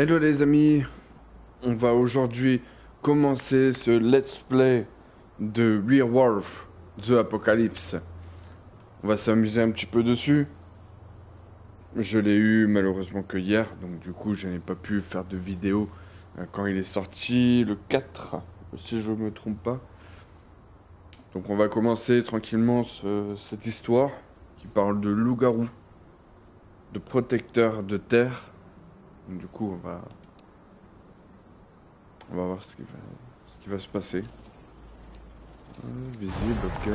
Hello les amis, on va aujourd'hui commencer ce let's play de WereWolf the Apocalypse. On va s'amuser un petit peu dessus. Je l'ai eu malheureusement que hier, donc du coup je n'ai pas pu faire de vidéo quand il est sorti le 4, si je me trompe pas. Donc on va commencer tranquillement cette histoire qui parle de loup-garou, de protecteur de terre. Donc, du coup on va voir ce qui va se passer. Visible, ok.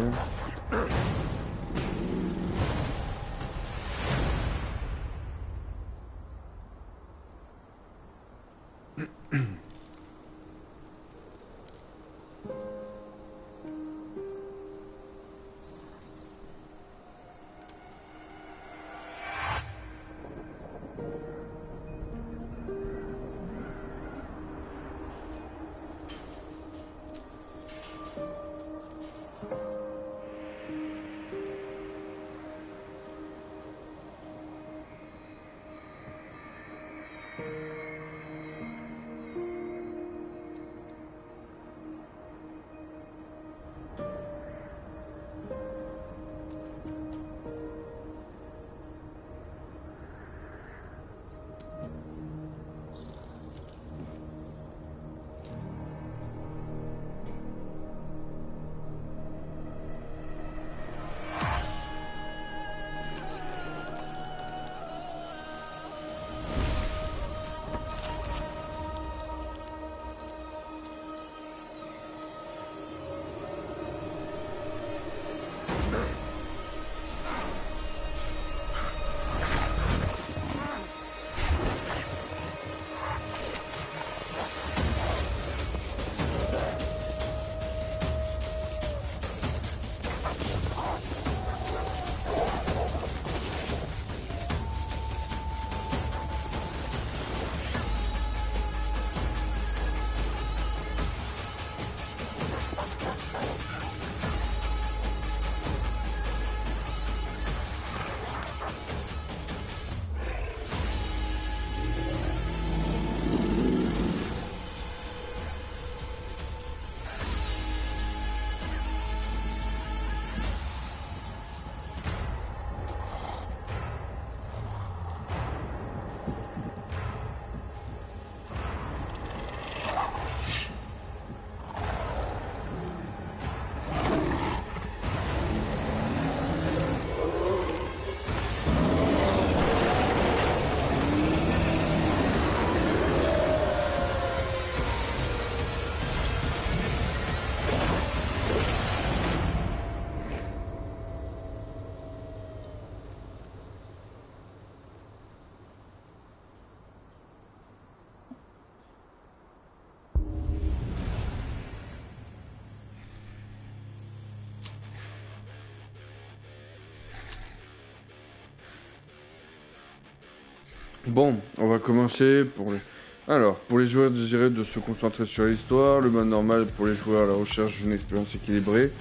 Bon, on va commencer pour les... Alors, pour les joueurs désireux de se concentrer sur l'histoire, le mode normal pour les joueurs à la recherche d'une expérience équilibrée,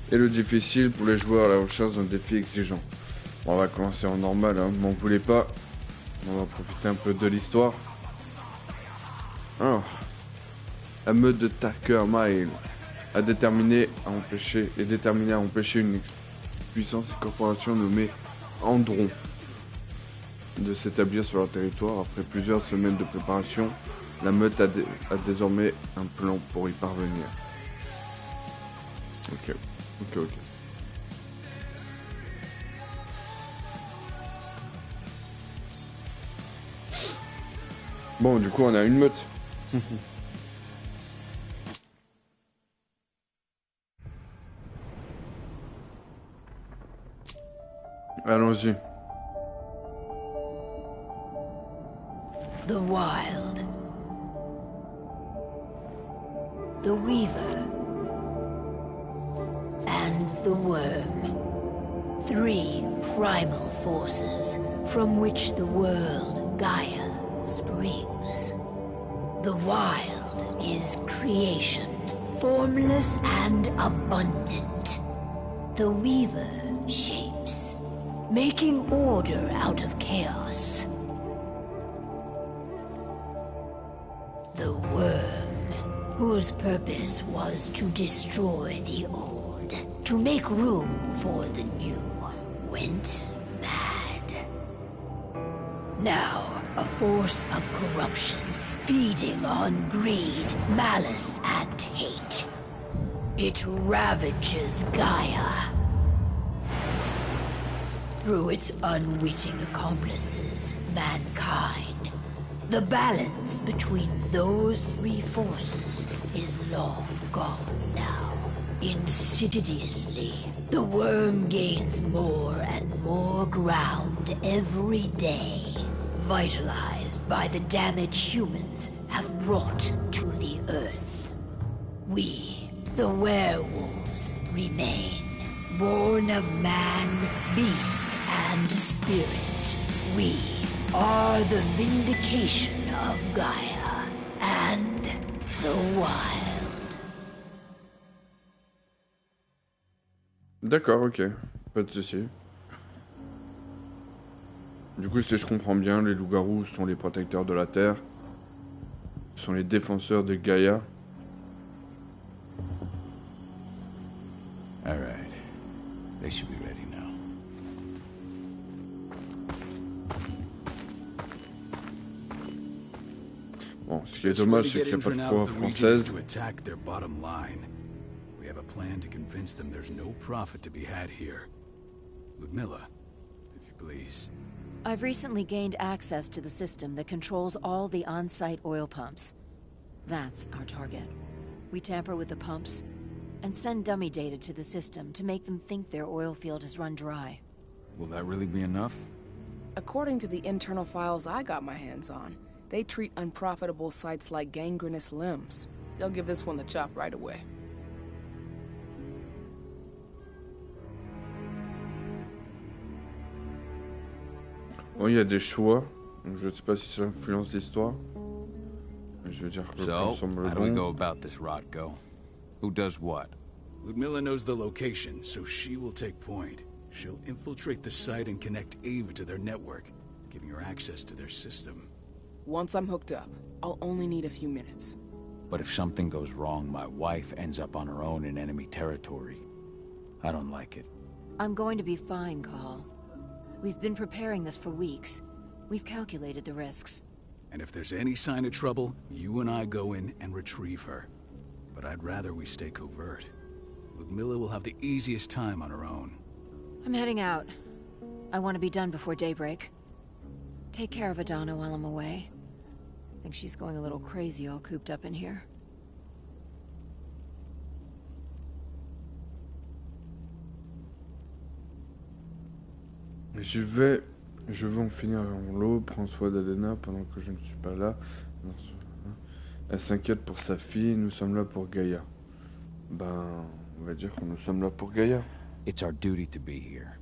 et le difficile pour les joueurs à la recherche d'un défi exigeant. Bon, on va commencer en normal, hein, m'en voulez pas. On va profiter un peu de l'histoire. Alors, la meute de Taker Mile est déterminée à empêcher une puissance corporation nommée Andron de s'établir sur leur territoire. Après plusieurs semaines de préparation, la meute a désormais un plan pour y parvenir. Ok. Bon, du coup, on a une meute. Allons-y. The wild, the weaver, and the worm. 3 primal forces from which the world Gaia springs. The wild is creation, formless and abundant. The weaver shapes, making order out of chaos. The worm, whose purpose was to destroy the old, to make room for the new, went mad. Now, a force of corruption, feeding on greed, malice, and hate. It ravages Gaia. Through its unwitting accomplices, mankind, the balance between those three forces is long gone now. Insidiously, the worm gains more and more ground every day, vitalized by the damage humans have brought to the Earth. We, the werewolves, remain, born of man, beast, and spirit. We are the vindication of Gaia and the wild. D'accord, ok. Pas de soucis. Du coup, si je comprends bien, les loups-garous sont les protecteurs de la Terre. Sont les défenseurs de Gaïa. All right. They should be ready now. Bon, ce qui est dommage, c'est qu'il n'y a pas de foi française. We have a plan to convince them there's no profit to be had here. Ludmilla, if you please. I've recently gained access to the system that controls all the on-site oil pumps. That's our target. We tamper with the pumps and send dummy data to the system to make them think their oil field has run dry. Will that really be enough? According to the internal files I got my hands on, they treat unprofitable sites like gangrenous limbs. They'll give this one the chop right away. Bon, il y a des choix. Donc, je sais pas si ça influence l'histoire. Je veux dire que So, semble how do we go bon. about this, Rodko? Who does what? Ludmilla knows the location, so she will take point. She'll infiltrate the site and connect Ava to their network, giving her access to their system. Once I'm hooked up, I'll only need a few minutes. But if something goes wrong, my wife ends up on her own in enemy territory. I don't like it. I'm going to be fine, Call. We've been preparing this for weeks. We've calculated the risks. And if there's any sign of trouble, you and I go in and retrieve her. But I'd rather we stay covert. Ludmilla will have the easiest time on her own. I'm heading out. I want to be done before daybreak. Take care of Adana while I'm away. I think she's going a little crazy all cooped up in here. Je veux en finir avant l'aube. Prends soin d'Adena pendant que je ne suis pas là. Elle s'inquiète pour sa fille. Nous sommes là pour Gaïa. Ben, on va dire que nous sommes là pour Gaïa. It's our duty to be here.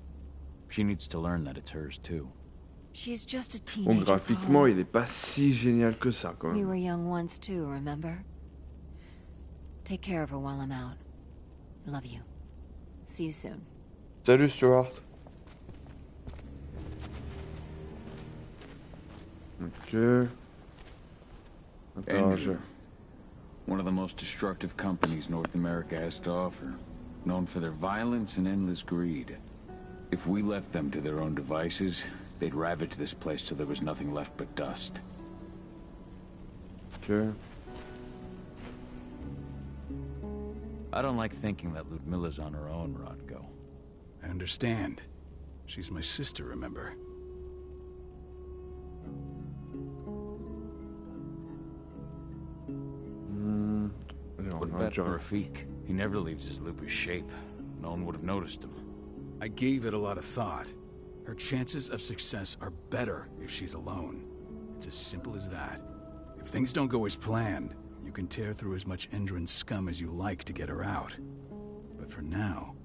She needs to learn that it's hers too. She's just a Bon, teenager. graphiquement, Paul. il est pas si génial que ça, quand We même. were young once too, remember? Take care of her while I'm out. Love you. See you soon. Salut, Stuart. Ok. Attends, Andrew. One of the most destructive companies North America has to offer. Known for their violence and endless greed. If we left them to their own devices, they'd ravage this place till there was nothing left but dust. Ok. I don't like thinking that Ludmilla's on her own, Rodko. I understand. She's my sister, remember? Allez, on What va about dire- Rafik? He never leaves his Loupish shape. No one would have noticed him. I gave it a lot of thought. Her chances of success are better if she's alone. It's as simple as that. If things don't go as planned, you can tear through as much Endron scum as you like to get her out. But for now,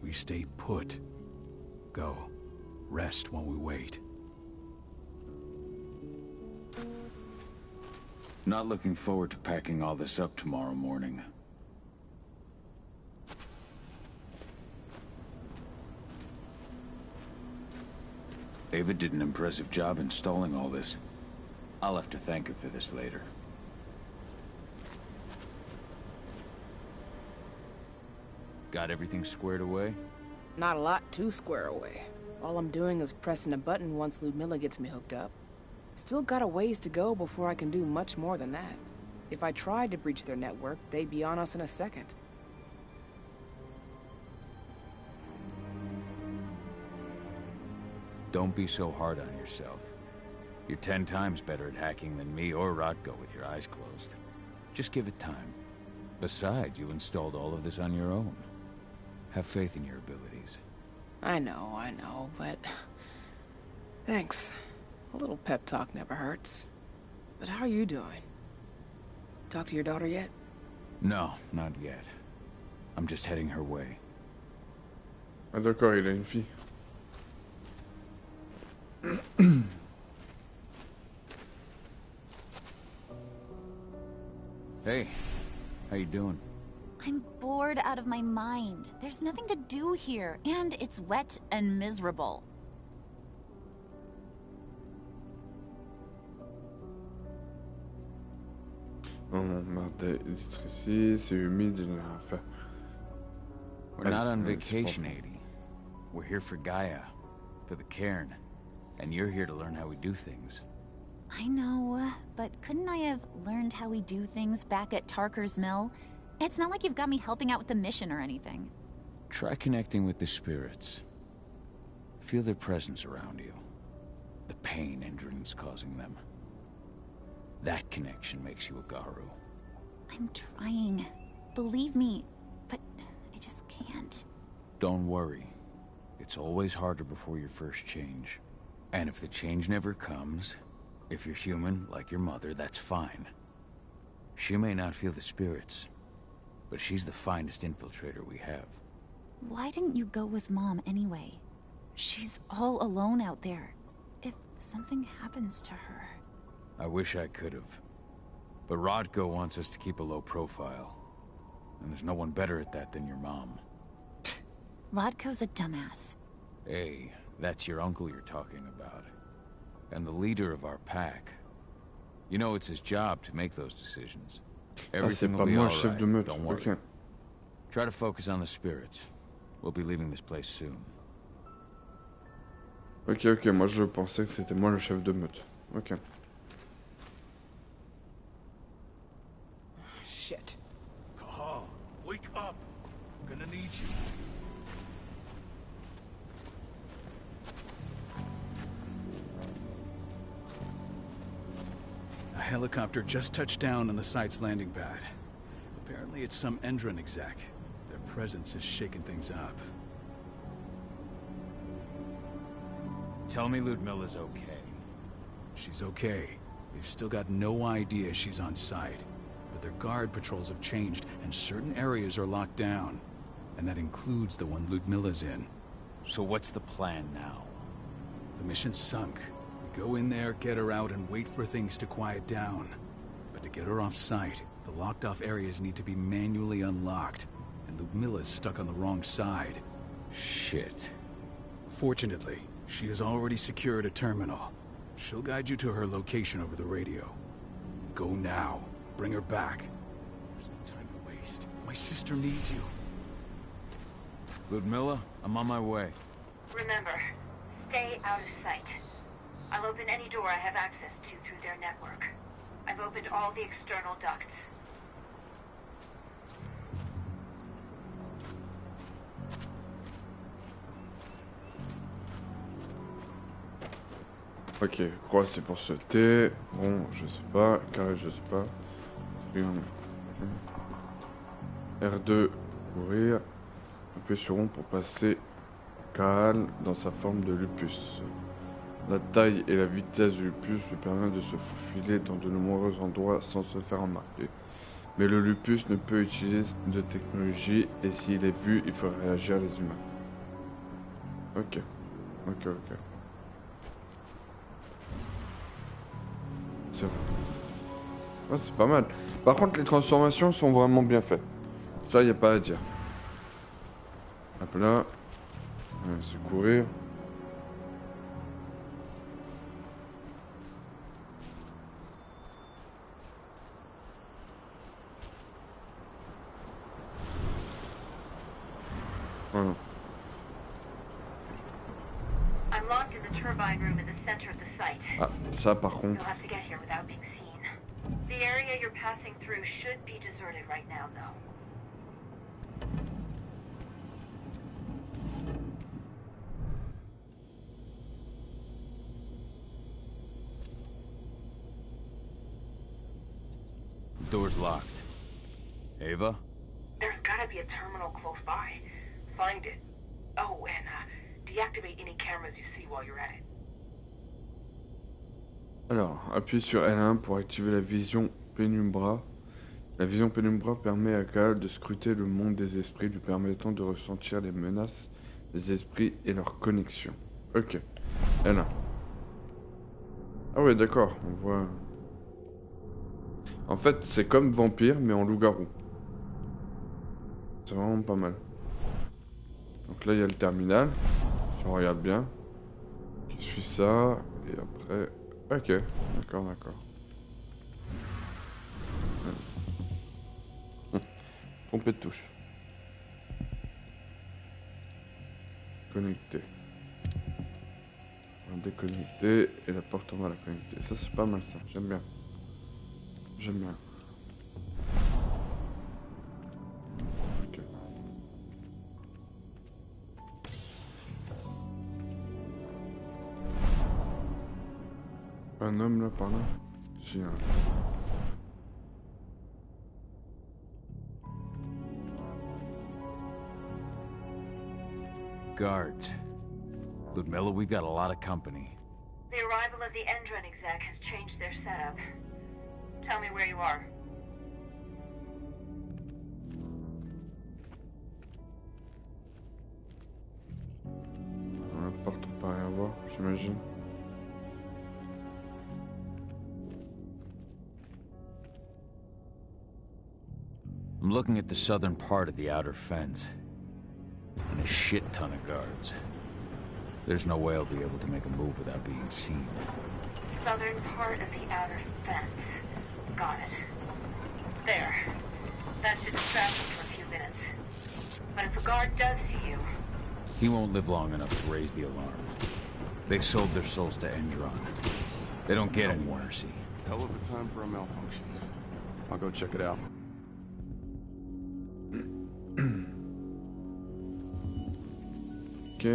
we stay put. Go. Rest while we wait. Not looking forward to packing all this up tomorrow morning. Ava did an impressive job installing all this. I'll have to thank her for this later. Got everything squared away? Not a lot to square away. All I'm doing is pressing a button once Ludmilla gets me hooked up. Still got a ways to go before I can do much more than that. If I tried to breach their network, they'd be on us in a second. Don't be so hard on yourself. You're 10 times better at hacking than me or Rodko with your eyes closed. Just give it time. Besides, you installed all of this on your own. Have faith in your abilities. I know, but... Thanks. A little pep talk never hurts. But how are you doing? Talk to your daughter yet? No, not yet. I'm just heading her way. Ah d'accord, il a une fille. Hey, how you doing? I'm bored out of my mind. There's nothing to do here, and it's wet and miserable. Non, marre d'être ici, c'est humide, il n'y a rien à faire. We're not on vacation, Adi. We're here for Gaia, for the cairn, and you're here to learn how we do things. I know, but couldn't I have learned how we do things back at Tarker's Mill? It's not like you've got me helping out with the mission or anything. Try connecting with the spirits. Feel their presence around you. The pain Endron's causing them. That connection makes you a garou. I'm trying. Believe me, but I just can't. Don't worry. It's always harder before your first change. And if the change never comes, if you're human, like your mother, that's fine. She may not feel the spirits, but she's the finest infiltrator we have. Why didn't you go with Mom anyway? She's all alone out there. If something happens to her... I wish I could have. But Rodko wants us to keep a low profile. And there's no one better at that than your mom. Rodko's a dumbass. Hey, that's your uncle you're talking about. And the leader of our pack. You know it's his job to make those decisions. Everything will be all right. Don't worry. Okay. Try to focus on the spirits. We'll be leaving this place soon. Ok, moi je pensais que c'était moi le chef de meute. Ok. Shit. Cahal, wake up. I'm gonna need you. A helicopter just touched down on the site's landing pad. Apparently it's some Endron exec. Their presence is shaking things up. Tell me Ludmilla's okay. She's okay. They've still got no idea she's on site. But their guard patrols have changed, and certain areas are locked down. And that includes the one Ludmilla's in. So what's the plan now? The mission's sunk. We go in there, get her out, and wait for things to quiet down. But to get her off site, the locked-off areas need to be manually unlocked. And Ludmilla's stuck on the wrong side. Shit. Fortunately, she has already secured a terminal. She'll guide you to her location over the radio. Go now. Bring her back. There's no time to waste. My sister needs you. Ludmilla, I'm on my way. Remember, stay out of sight. I'll open any door I have access to through their network. I've opened all the external ducts. Ok, croix c'est pour sauter. Bon, je sais pas. Carré, je sais pas. R2, courir. Appuyez sur rond pour passer Kaal dans sa forme de lupus. La taille et la vitesse du lupus lui permettent de se faufiler dans de nombreux endroits sans se faire remarquer. Mais le lupus ne peut utiliser de technologie et s'il est vu, il faut réagir les humains. Ok. C'est oh, c'est pas mal. Par contre, les transformations sont vraiment bien faites. Ça, y a pas à dire. Hop là. C'est courir. Voilà. I'm locked in the turbine room in the center of the site. Ah, ça par contre. You'll have to get here without being seen. The area you're passing through should be deserted right now, though. Door's locked. Ava? There's gotta be a terminal close by. Find it. Oh, and deactivate any cameras you see while you're at it. Alors, appuyez sur L1 pour activer la vision pénumbra. La vision pénumbra permet à Cal de scruter le monde des esprits, lui permettant de ressentir les menaces des esprits et leur connexion. Ok. L1. Ah ouais, d'accord, on voit... En fait, c'est comme vampire, mais en loup-garou. C'est vraiment pas mal. Donc là, il y a le terminal. Si on regarde bien. Qui suit ça. Et après... Ok, d'accord, d'accord. Trompé de touche. Connecter. On va déconnecter et la porte on va la connecter. Ça c'est pas mal ça, j'aime bien. J'aime bien. Ok. Un homme là par là? Si, hein. Guards. Ludmilla, we've got a lot of company. The arrival of the Endron exec has changed their setup. Tell me where you are. Dans la porte on peut rien voir, j'imagine. I'm looking at the southern part of the outer fence. And a shit ton of guards. There's no way I'll be able to make a move without being seen. Southern part of the outer fence. Got it. There. That should distract you for a few minutes. But if a guard does see you... He won't live long enough to raise the alarm. They sold their souls to Endron. They don't get any mercy. Hell of a time for a malfunction. I'll go check it out. Ok.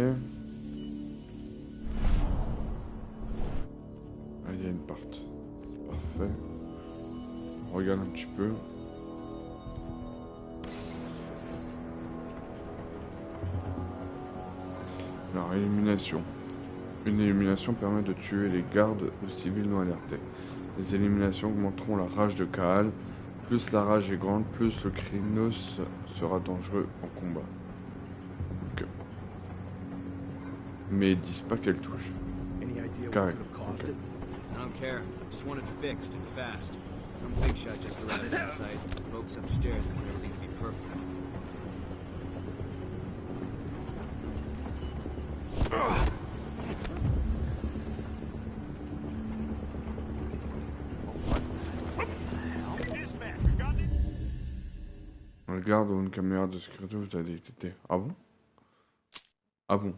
Ah, il y a une porte. C'est parfait. On regarde un petit peu. Alors, élimination. Une élimination permet de tuer les gardes ou civils non alertés. Les éliminations augmenteront la rage de Kaal. Plus la rage est grande, plus le Krynos sera dangereux en combat. Ok. Mais ils disent pas quelle touche. Carré. Okay. I don't care. Just want it fixed and fast. Some big shot just arrived on site. The folks upstairs want everything to be perfect. On regarde une caméra de sécurité, vous avez détecté. Ah bon? Ah bon?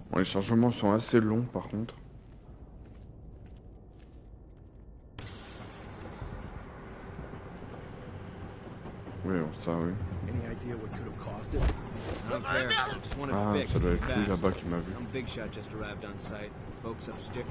Bon, les chargements sont assez longs par contre. Oui, bon, ça oui. I don't care. Just want it Ah, fixed ça doit and être lui fast. là-bas qui m'a vu. Some big shot just arrived on site. The folks upstairs.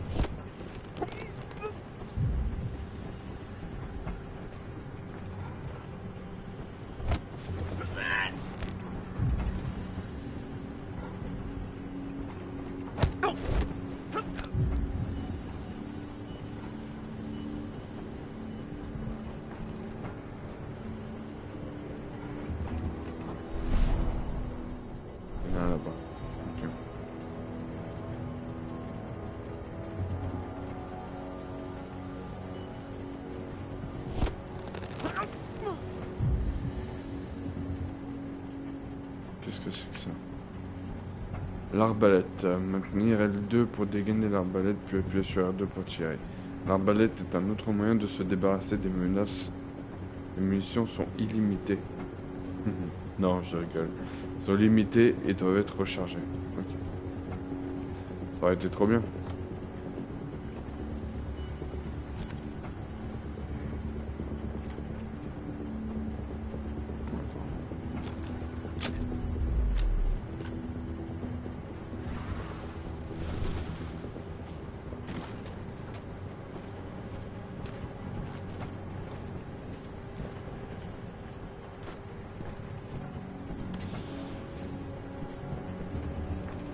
que c'est que ça? L'arbalète. Maintenir L2 pour dégainer l'arbalète, puis appuyer sur R2 pour tirer. L'arbalète est un autre moyen de se débarrasser des menaces. Les munitions sont illimitées. Non, je rigole. Elles sont limitées et doivent être rechargées. Ok. Ça aurait été trop bien.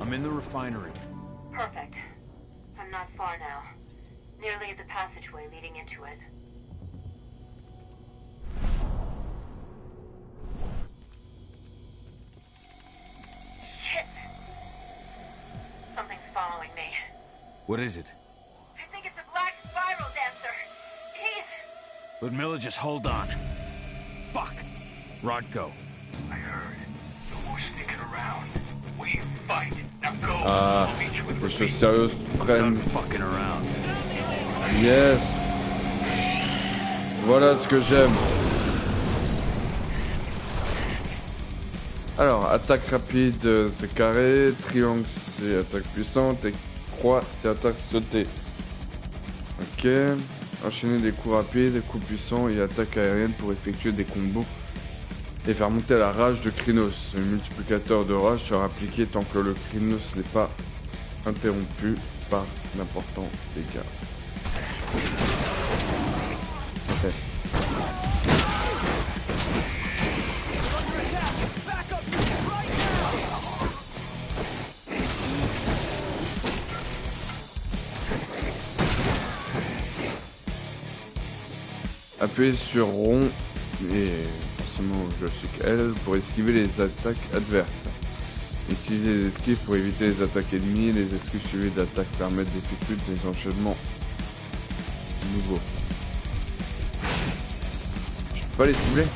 I'm in the refinery. Perfect. I'm not far now. Nearly at the passageway leading into it. Shit! Something's following me. What is it? I think it's a black spiral dancer. He's... Ludmilla, just hold on. Fuck. Rodko. I heard. No more sneaking around. We fight. Now go. Ah, les choses sérieuses Done prennent. fucking around. Yes. Voilà ce que j'aime. Alors, attaque rapide, c'est carré. Triangle, c'est attaque puissante. Et croix, c'est attaque sautée. Ok. Enchaîner des coups rapides, des coups puissants et attaque aérienne pour effectuer des combos et faire monter la rage de Krynos. Le multiplicateur de rage sera appliqué tant que le Krynos n'est pas interrompu par d'importants dégâts. Ok. Appuyez sur rond et forcément joystick L pour esquiver les attaques adverses. Utilisez les esquives pour éviter les attaques ennemies. Les esquives suivies d'attaques permettent d'effectuer des enchaînements nouveaux. Je peux pas les cibler?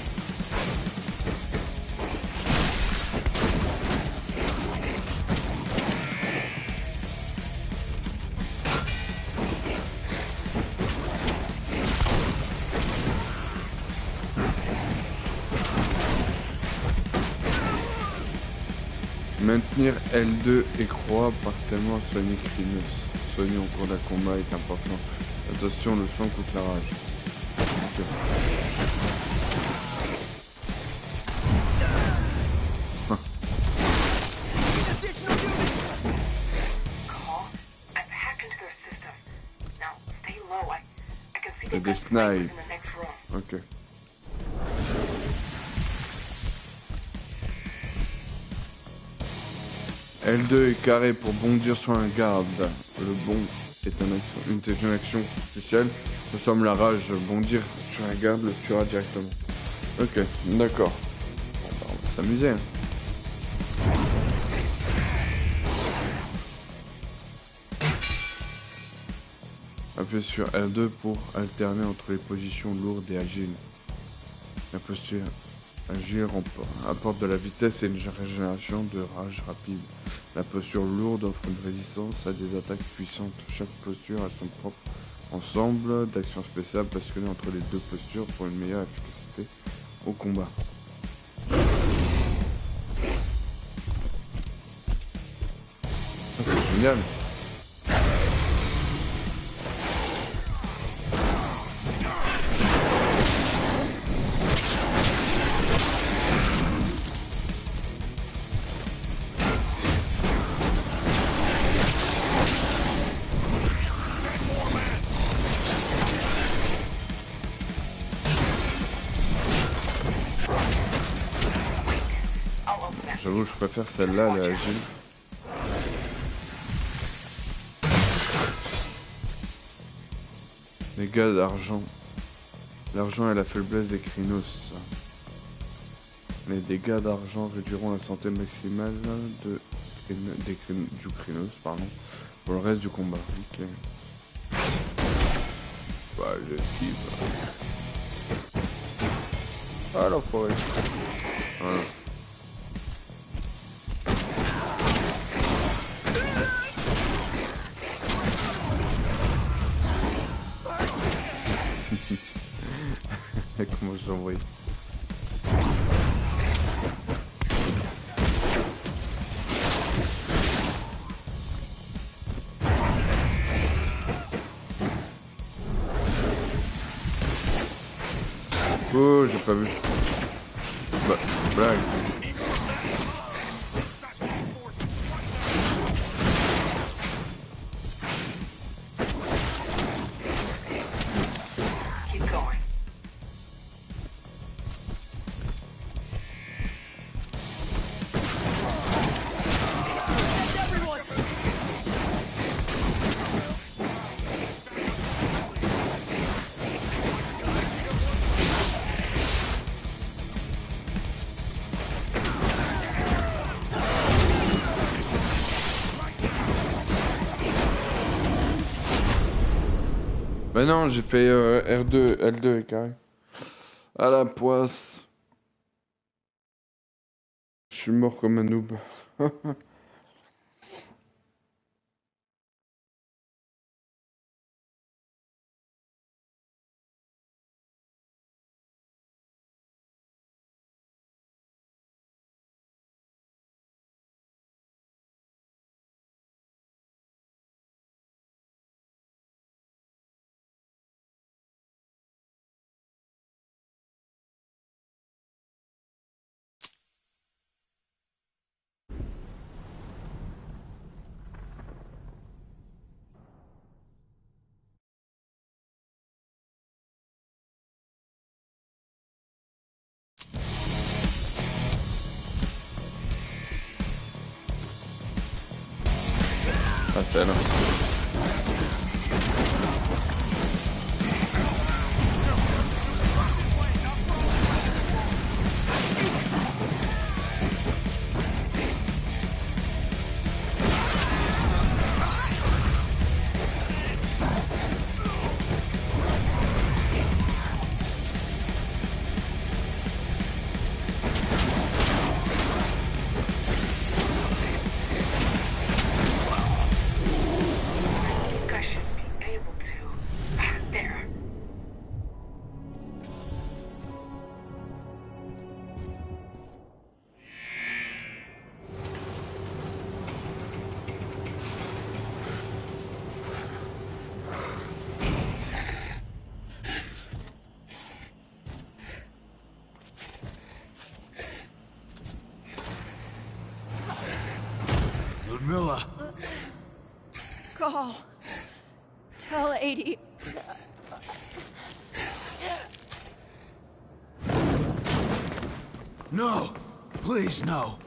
Maintenir L2 et croix partiellement soigner Krynos. Soigner au cours d'un combat est important. Attention, le soin coûte la rage. Okay. Il y a des snipes. Ok. L2 est carré pour bondir sur un garde. Le bond est une action spéciale. Consomme la rage. Bondir sur un garde le tuera directement. Ok, d'accord. Bon, bah, on va s'amuser. Hein. Appuyez sur L2 pour alterner entre les positions lourdes et agiles. La posture agile apporte de la vitesse et une régénération de rage rapide. La posture lourde offre une résistance à des attaques puissantes. Chaque posture a son propre ensemble d'actions spéciales basculées entre les deux postures pour une meilleure efficacité au combat. Ah, c'est génial! J'avoue, je préfère celle-là, elle est agile. Dégâts d'argent. L'argent est la faiblesse des Krynos. Les dégâts d'argent réduiront la santé maximale du Krynos, pardon, pour le reste du combat. Ok. Bah, j'esquive. Ah, l'enfoiré. Voilà. spec qu'on va vous envoyer. Oh, j'ai pas vu. Bah, blague. Bah non, j'ai fait R2, L2 et carré. À la poisse. Je suis mort comme un noob. Ah, c'est là. Call. Tell 80. No! Please, no!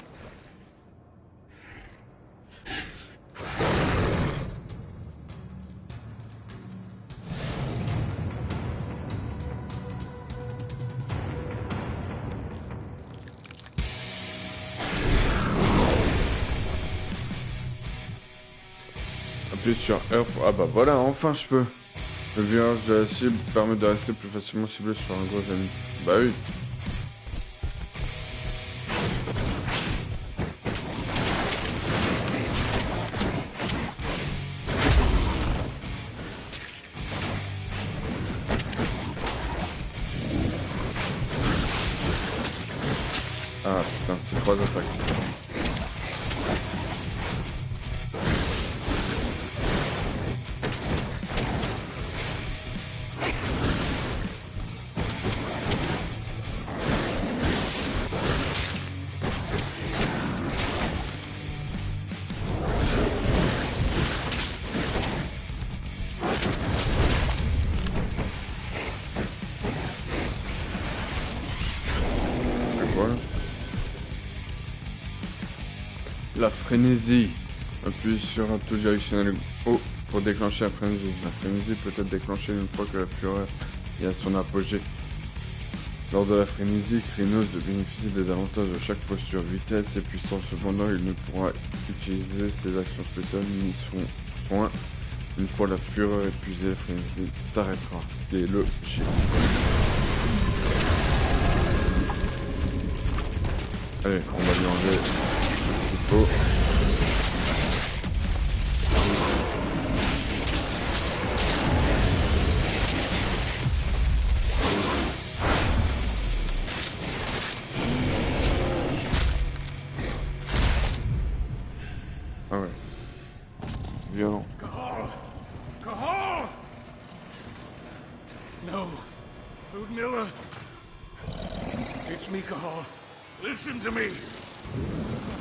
Appuyez sur R pour... Ah bah voilà, enfin je peux. Le virage de la cible permet de rester plus facilement ciblé sur un gros ennemi. Bah oui. Ah putain, c'est 3 attaques. La frénésie. Appuie sur un touche directionnel haut pour déclencher la frénésie. La frénésie peut être déclenchée une fois que la fureur est à son apogée. Lors de la frénésie, Krynos de bénéficier des avantages de chaque posture, vitesse et puissance. Cependant, il ne pourra utiliser ses actions spéciales ni son soin. Une fois la fureur épuisée, la frénésie s'arrêtera. C'est le chien. Allez, on va lui enlever ce qu'il faut. No. Ludmilla. It's me, Cahal. Listen to me.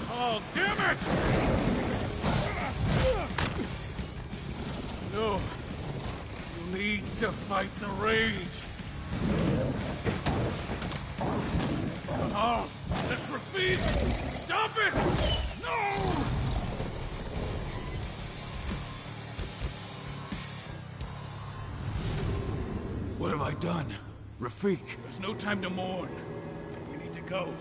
Cahal, damn it! No. You need to fight the rage. Cahal, that's Rafik! Stop it! No! What have I done? Rafik, there's no time to mourn. We need to go.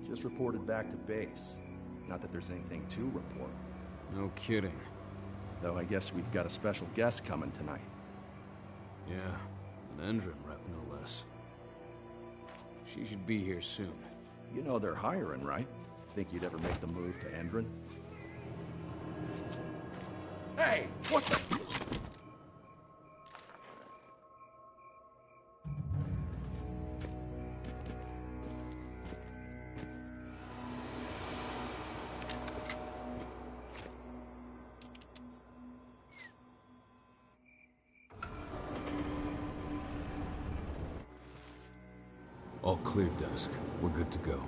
Just reported back to base. Not that there's anything to report. No kidding. Though I guess we've got a special guest coming tonight. Yeah, an Endron rep, no less. She should be here soon. You know they're hiring, right? Think you'd ever make the move to Endron? Hey! What the... All clear, Dusk. We're good to go.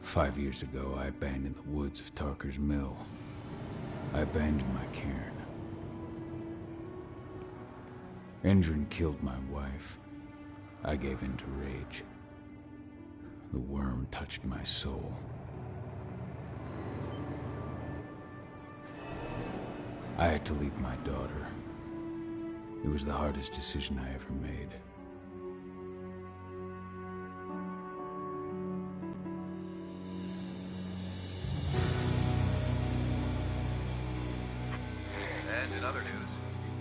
"5 years ago, I abandoned the woods of Tarker's Mill. I abandoned my cairn. Endron killed my wife. I gave in to rage. The worm touched my soul. I had to leave my daughter. It was the hardest decision I ever made. And in other news,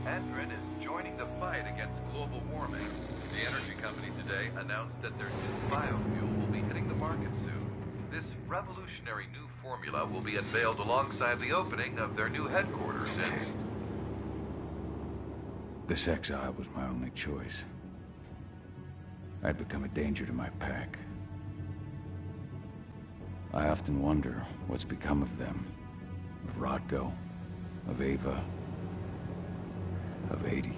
Endron is joining the fight against global warming. The energy company today announced that their new biofuel will be hitting the market soon. This revolutionary new formula will be unveiled alongside the opening of their new headquarters in... This exile was my only choice. I'd become a danger to my pack. I often wonder what's become of them. Of Rodko, of Ava, of 80.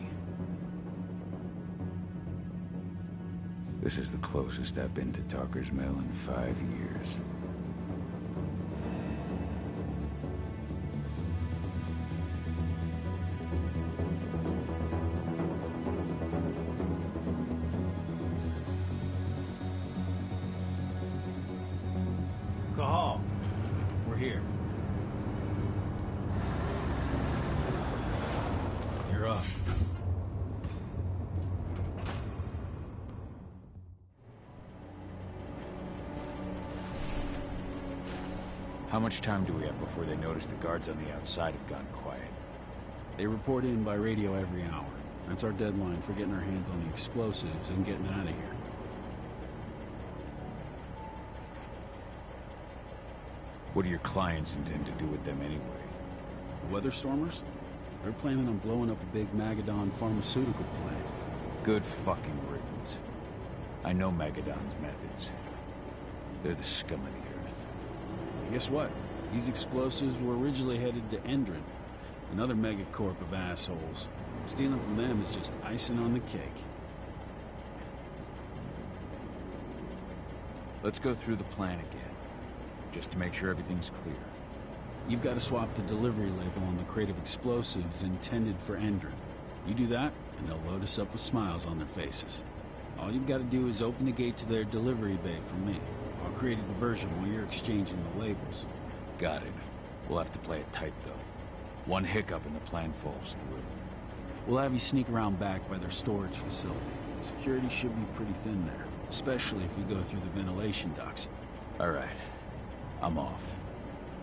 This is the closest I've been to Tarker's Mill in 5 years. Cahal, we're here. You're up. How much time do we have before they notice the guards on the outside have gone quiet? They report in by radio every hour. That's our deadline for getting our hands on the explosives and getting out of here. What do your clients intend to do with them anyway? The Weatherstormers? They're planning on blowing up a big Magadon pharmaceutical plant. Good fucking riddance. I know Magadon's methods. They're the scum of the earth. And guess what? These explosives were originally headed to Endron. Another megacorp of assholes. Stealing from them is just icing on the cake. Let's go through the plan again, just to make sure everything's clear. You've got to swap the delivery label on the crate of explosives intended for Endron. You do that, and they'll load us up with smiles on their faces. All you've got to do is open the gate to their delivery bay for me. I'll create a diversion while you're exchanging the labels. Got it. We'll have to play it tight, though. One hiccup and the plan falls through. We'll have you sneak around back by their storage facility. Security should be pretty thin there, especially if we go through the ventilation ducts. All right. I'm off.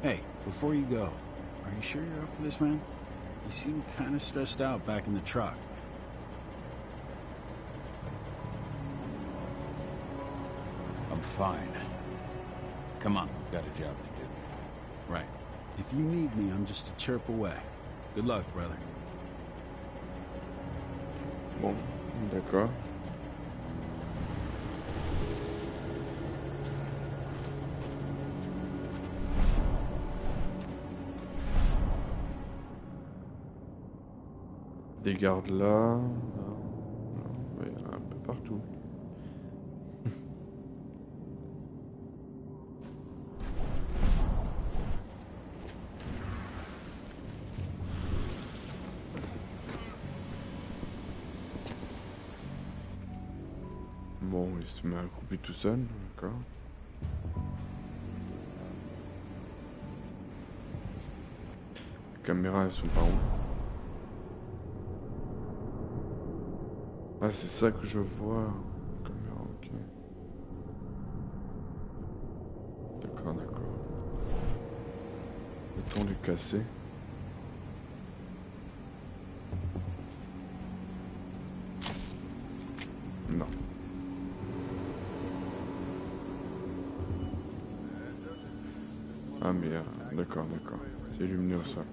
Hey, before you go, are you sure you're up for this, man? You seem kind of stressed out back in the truck. I'm fine. Come on, we've got a job to do. Right. If you need me, I'm just a chirp away. Good luck, brother. Bon, d'accord. Des gardes là, ouais, un peu partout. Bon, il se met à couper tout seul, d'accord. Les caméras, elles sont par où? Ah, c'est ça que je vois. Caméra, ok. D'accord, d'accord. Peut-on les casser? Non. Ah mais d'accord, d'accord. C'est illuminé au sol.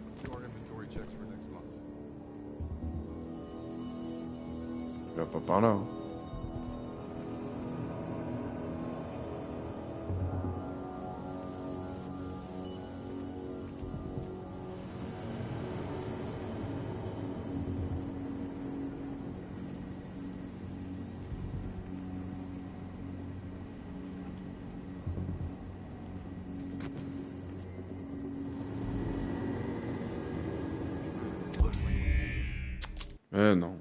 Il va pas par là. Hein. Non.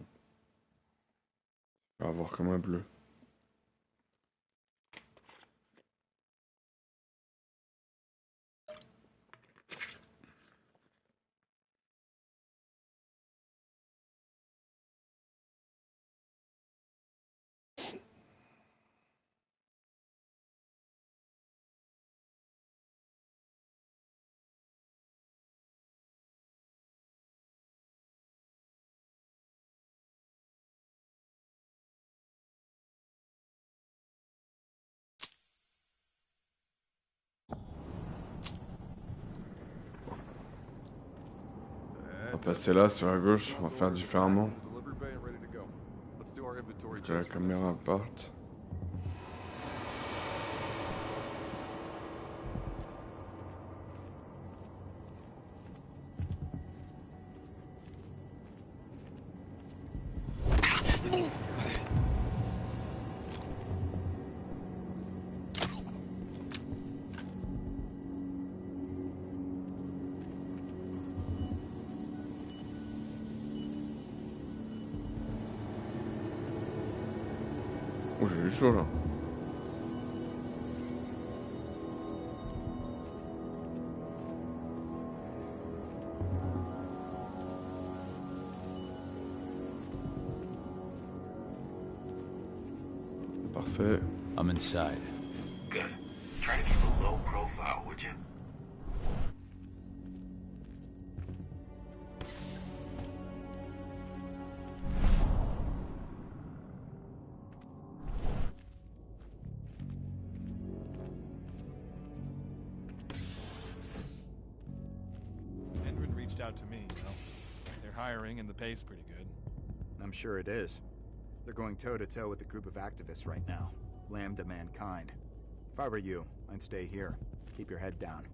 On va voir comme un bleu. On va passer là sur la gauche, on va faire différemment. Que la caméra parte. Oh, j'ai eu chaud là. Parfait. I'm inside. Good. Try to keep a low profile, would you? Out to me, you know. They're hiring and the pay's pretty good. I'm sure it is. They're going toe-to-toe with a group of activists right now. Lambda mankind. If I were you, I'd stay here. Keep your head down.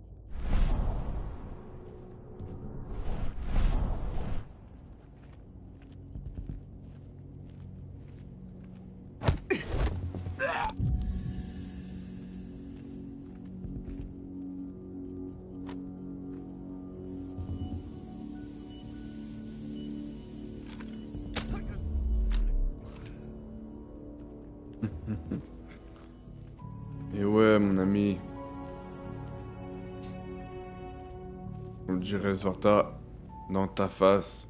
Et ouais, mon ami. On le dirait Zorta dans ta face.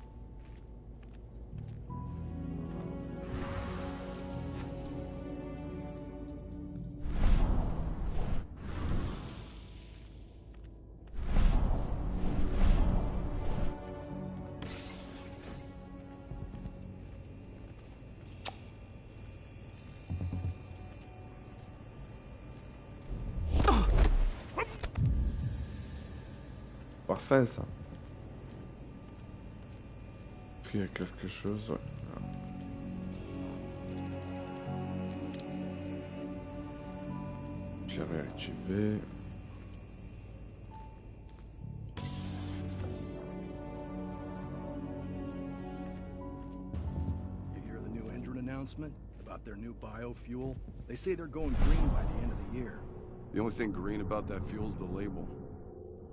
Parfait ça. Est-ce qu'il y a quelque chose? Ouais. J'ai réactivé. You hear the new Endron announcement about their new biofuel? They say they're going green by the end of the year. The only thing green about that fuel's the label.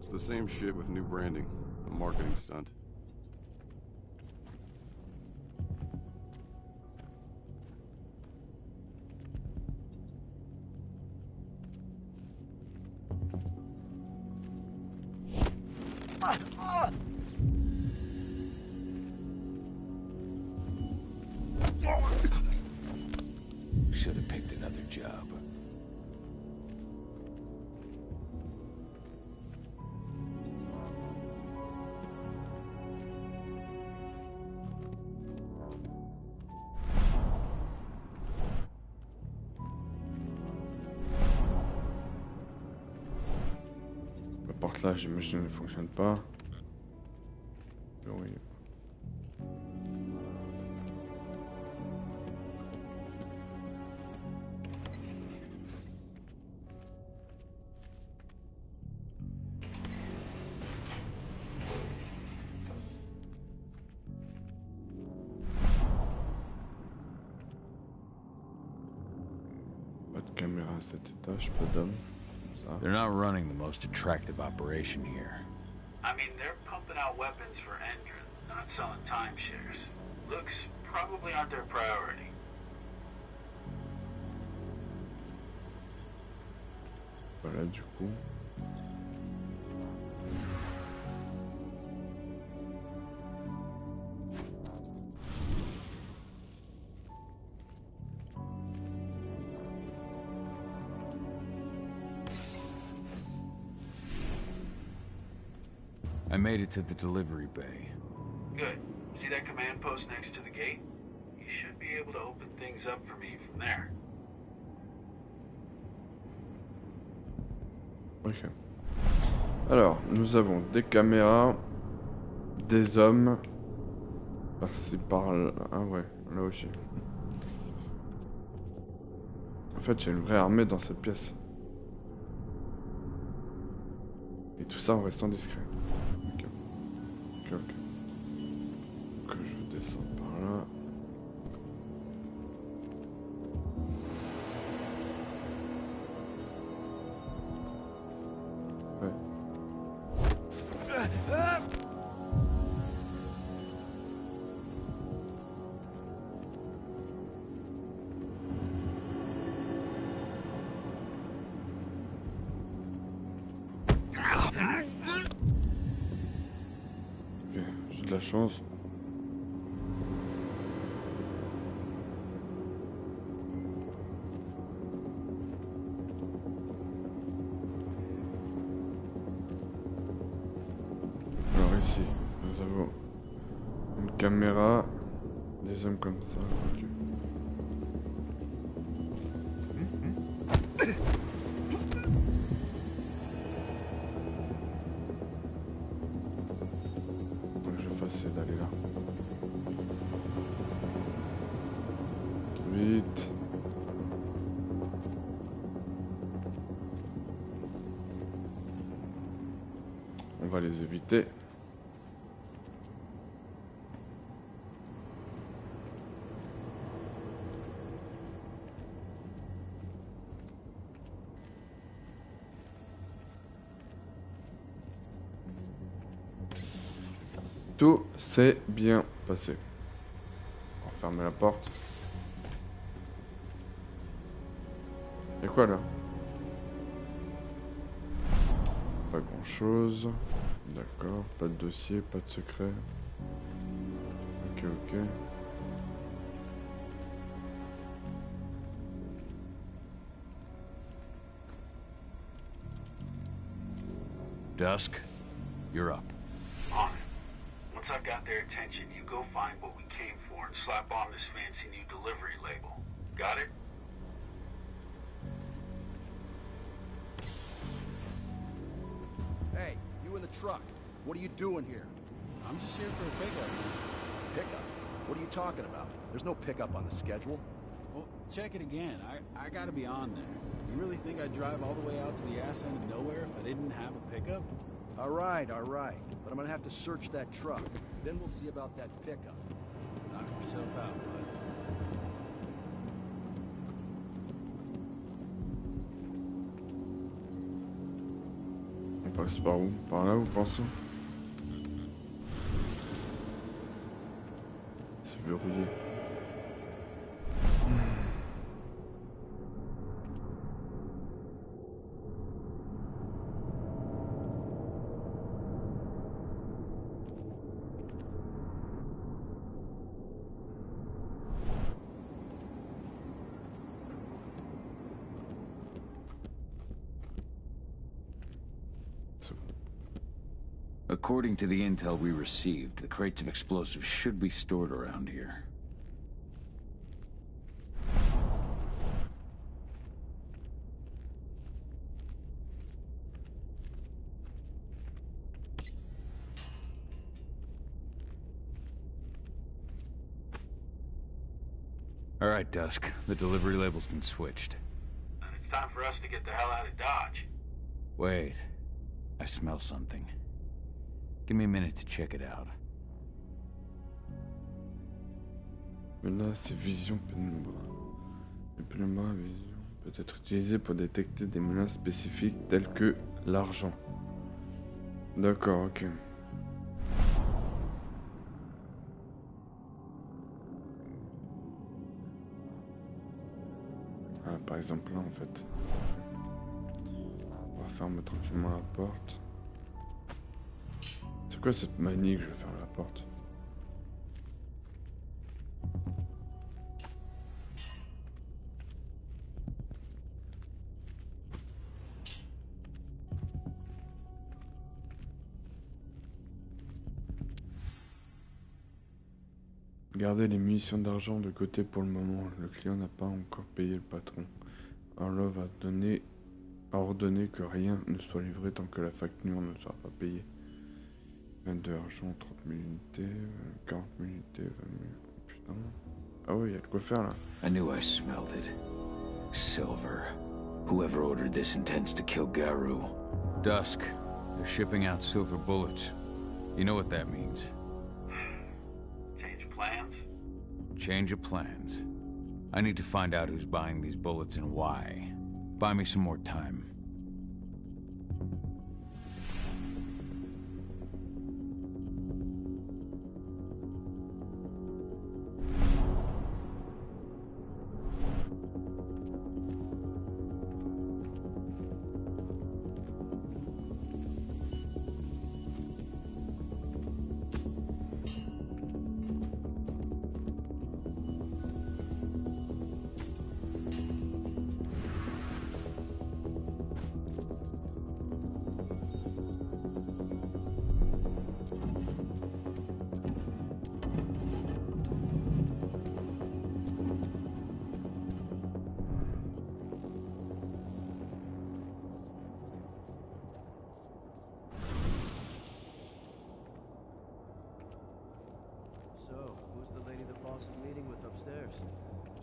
It's the same shit with new branding. A marketing stunt. Should have picked another job. La porte là, j'imagine, ne fonctionne pas. Oui. Pas de caméra à cet étage, pas d'homme. They're not running the most attractive operation here. I mean, they're pumping out weapons for Endron, not selling timeshares. Looks probably aren't their priority. Voilà, du coup. I made it to the delivery bay. Good. See that command post next to the gate? You should be able to open things up for me from there. Ok. Alors, nous avons des caméras, des hommes, par-ci par-là. Ah ouais, là aussi. En fait, j'ai une vraie armée dans cette pièce. Et tout ça en restant discret. Ok. Ok, ok. Donc je descends par là. Ouais. Ok, j'ai de la chance. Alors ici, nous avons une caméra, des hommes comme ça. Ok. Je vais essayer d'aller là. Vite. On va les éviter. Tout s'est bien passé. On va fermer la porte. Y'a quoi là? Pas grand chose. D'accord, pas de dossier, pas de secret. Ok, ok. Dusk, you're up. On it. Once I've got their attention, you go find what we came for and slap on this fancy new delivery label. Got it? Hey, you in the truck. What are you doing here? I'm just here for a pickup. Pickup? What are you talking about? There's no pickup on the schedule. Well, check it again. I gotta be on there. You really think I'd drive all the way out to the ass end of nowhere if I didn't have a pickup? All right. But I'm gonna have to search that truck. Then we'll see about that pickup. Knock yourself out, bud. On passe par où? Par là, vous pensez? C'est verrouillé. According to the intel we received, the crates of explosives should be stored around here. All right, Dusk. The delivery label's been switched. And it's time for us to get the hell out of Dodge. Wait. I smell something. Give me a minute to check it out. Menace et vision pénombre. Le pénombre à vision peut être utilisé pour détecter des menaces spécifiques telles que l'argent. D'accord, ok. Ah, par exemple là en fait. On va fermer tranquillement la porte. C'est quoi cette manie que je ferme la porte? Gardez les munitions d'argent de côté pour le moment. Le client n'a pas encore payé le patron. Orlov a ordonné que rien ne soit livré tant que la facture ne sera pas payée. 22 argent, 30 000 unités, 40 000 unités, 20 000... Putain. Ah oui, il y a de quoi faire là. I knew I smelled it. Silver. Whoever ordered this intends to kill Garou. Dusk. They're shipping out silver bullets. You know what that means. Change of plans? Change of plans. I need to find out who's buying these bullets and why. Buy me some more time.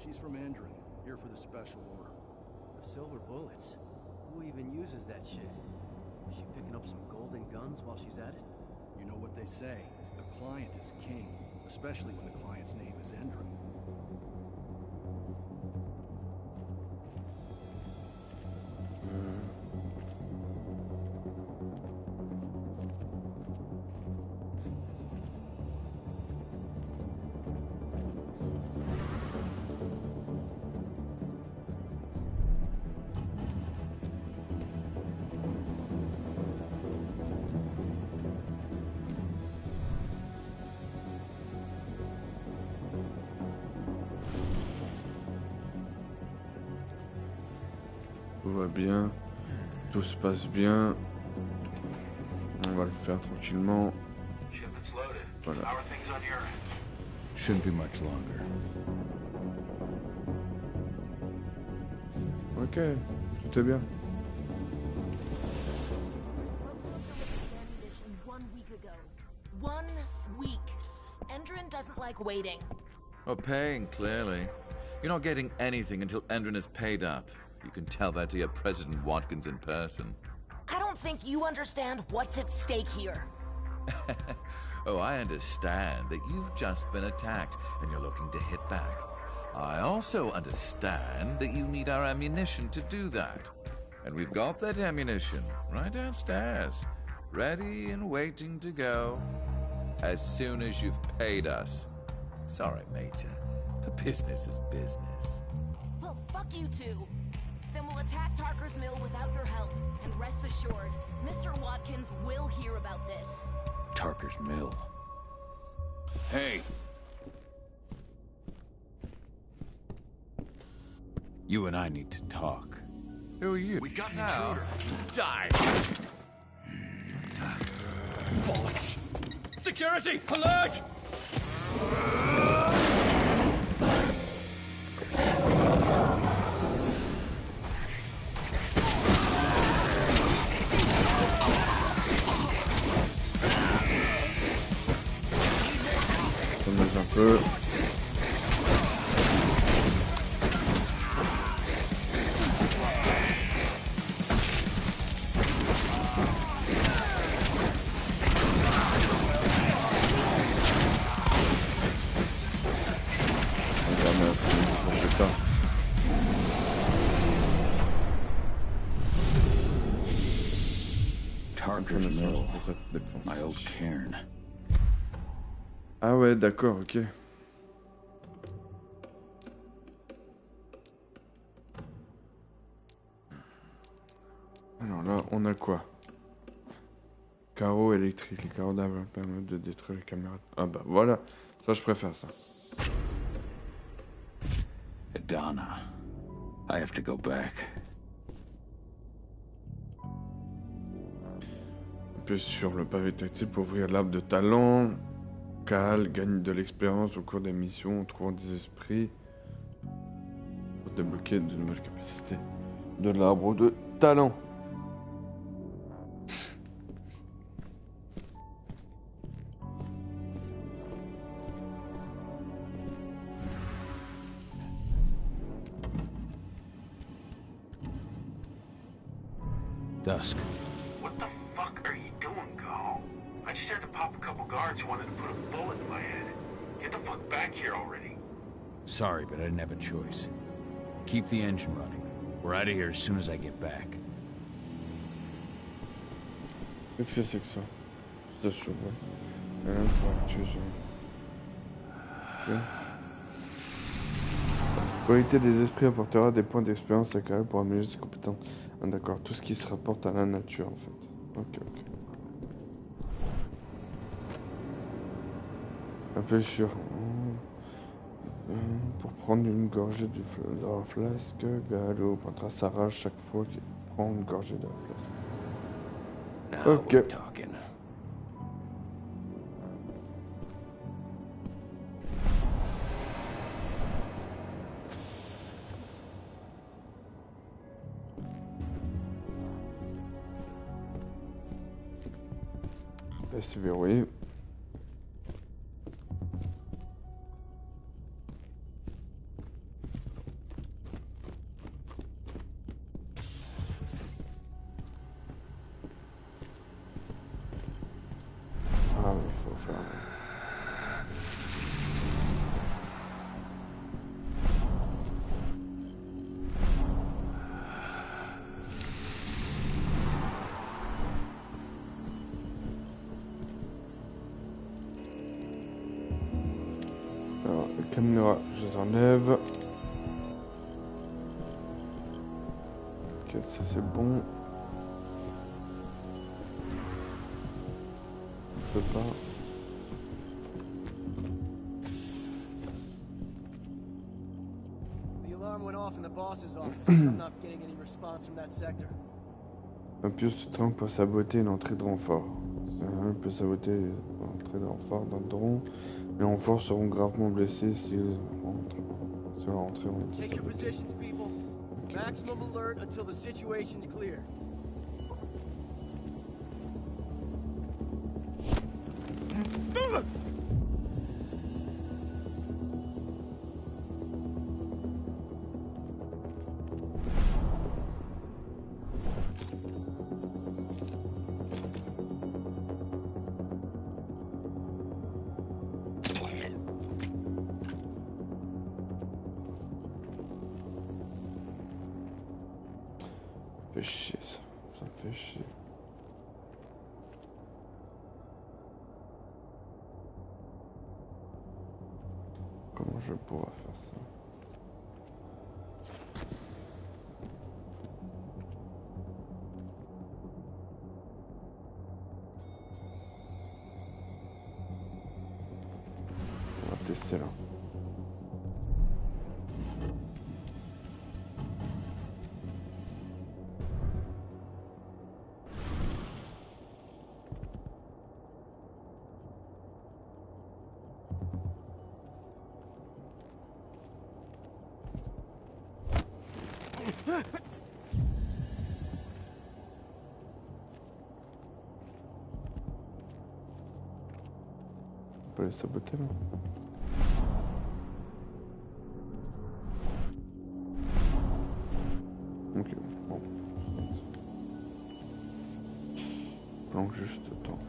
She's from Endron, here for the special order. Silver bullets? Who even uses that shit? Is she picking up some golden guns while she's at it? You know what they say, the client is king, especially when the client's name is Endron. Tout va bien. Tout se passe bien. On va le faire tranquillement. Voilà. Shouldn't be much longer. Ok, tout est bien. 1 week. Endrin doesn't like waiting. Well, paying, clearly. You're not getting anything until Endrin is paid up. You can tell that to your President Watkins in person. I don't think you understand what's at stake here. Oh, I understand that you've just been attacked and you're looking to hit back. I also understand that you need our ammunition to do that. And we've got that ammunition right downstairs, ready and waiting to go as soon as you've paid us. Sorry, Major, but business is business. Well, fuck you two. Then we'll attack Tarker's Mill without your help. And rest assured, Mr. Watkins will hear about this. Tarker's Mill. Hey! You and I need to talk. Who are you? We got an intruder. Die! Bollocks! Security! Alert! Ça bouge un peu. Tarker's Mill. My old cairn. Ah ouais, d'accord, ok. Alors là, on a quoi? Carreaux électriques. Les carreaux d'armes permettent de détruire les caméras. Ah bah voilà, ça je préfère ça. Donna. I have to go back. Appuie sur le pavé tactile pour ouvrir l'arbre de talent. Cal gagne de l'expérience au cours des missions en trouvant des esprits pour débloquer de nouvelles capacités de l'arbre de talent. Dusk. What the fuck are you doing, Go? I just had to pop a couple guards who wanted to put a bullet in my head. Get the fuck back here already. Sorry, but I didn't have a choice. Keep the engine running. We're out of here as soon as I get back. Qu'est-ce que c'est que ça? C'est chaud, ouais. Qualité des esprits apportera des points d'expérience à carré pour améliorer ses compétences. Ah, d'accord, tout ce qui se rapporte à la nature en fait. Ok, ok. Appel sur pour prendre une gorgée de la flasque, Gallo augmentera sa rage chaque fois qu'il prend une gorgée de la flasque. Ok. Là c'est verrouillé. Alors, les caméras, je les enlève. Ok, ça c'est bon. Je peux pas. Are you Alarm went off in the boss's office. I'm not getting any response from that sector. Un pièce de train peut saboter une entrée de renfort. Un peut saboter l'entrée de renfort d'un drone. Les renforts seront gravement blessés si leur entrée ont été Take your sabotée. positions, people. Maximum alert until the situation's clear. Ça me fait chier ça. Ça me fait chier. Comment je pourrais faire ça? On va tester là. On peut les saboter là. Ok, bon. Planque juste le temps.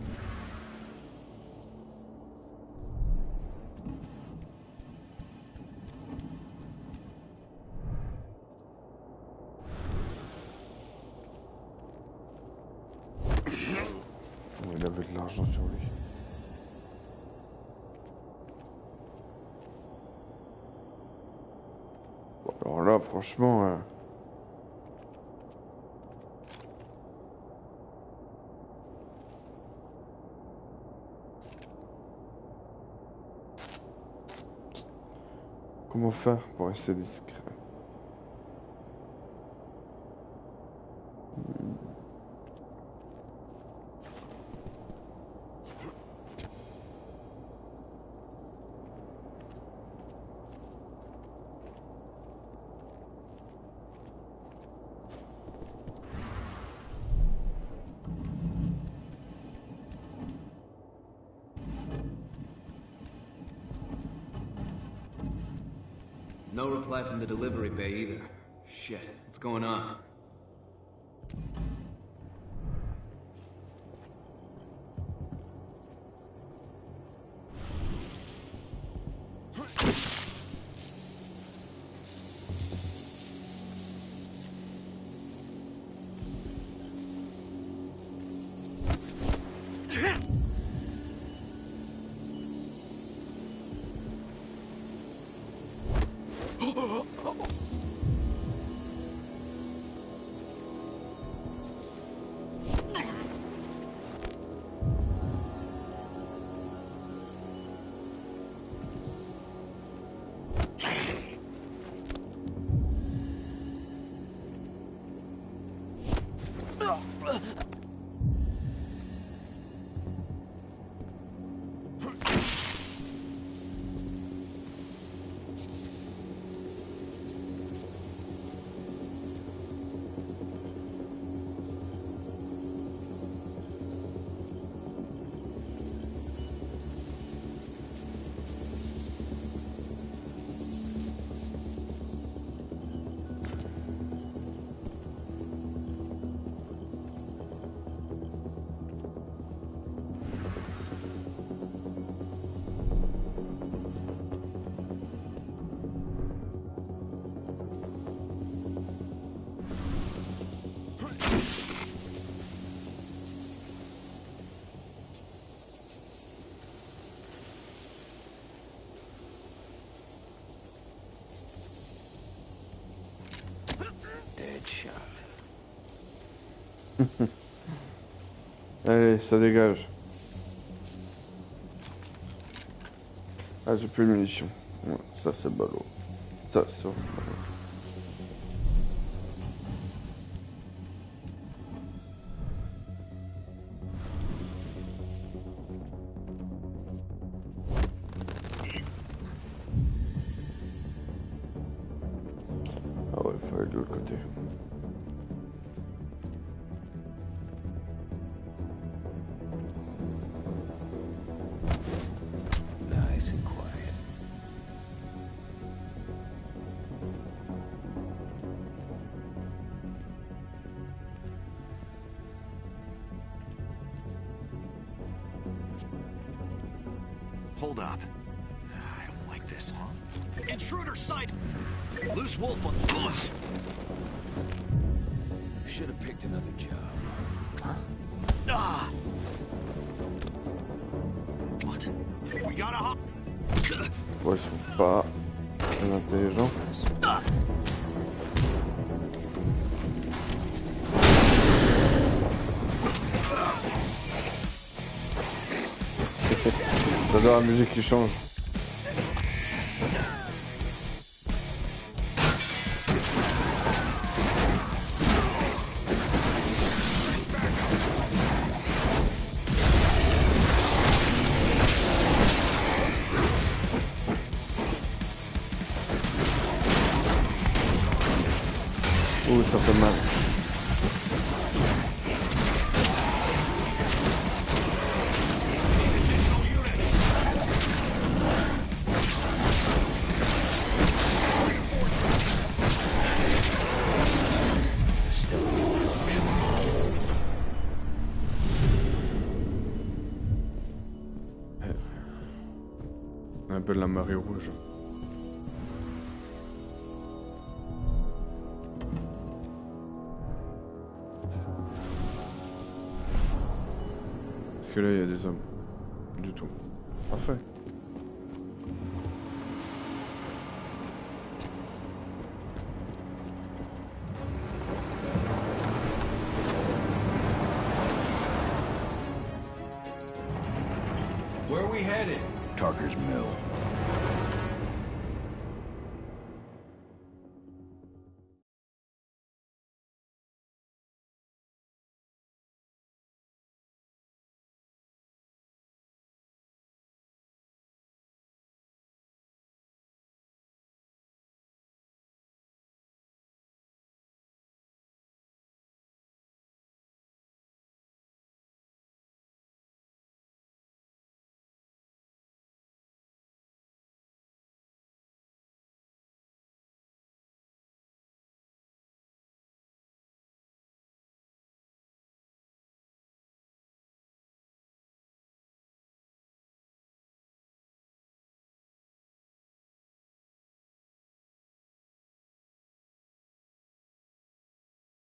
Il avait de l'argent sur lui. Bon, alors là, franchement... Comment faire pour rester discret? No reply from the delivery bay either. Shit, what's going on? Allez, ça dégage. Ah, j'ai plus de munitions. Ouais, ça c'est ballot. Ça, ça. Ah ouais, il faut aller de l'autre côté. Nice and quiet. Hold up. I don't like this, huh? Intruder sight! Loose wolf on... Should have picked another job. Huh? Ah! What? We gotta hop... Ouais, ils sont pas très intelligents. Ah! J'adore la musique qui change. Ouh, ça fait mal. Un peu de la marée rouge. Est-ce que là il y a des hommes? Du tout. Parfait. Where are we headed? Tarker's Mill.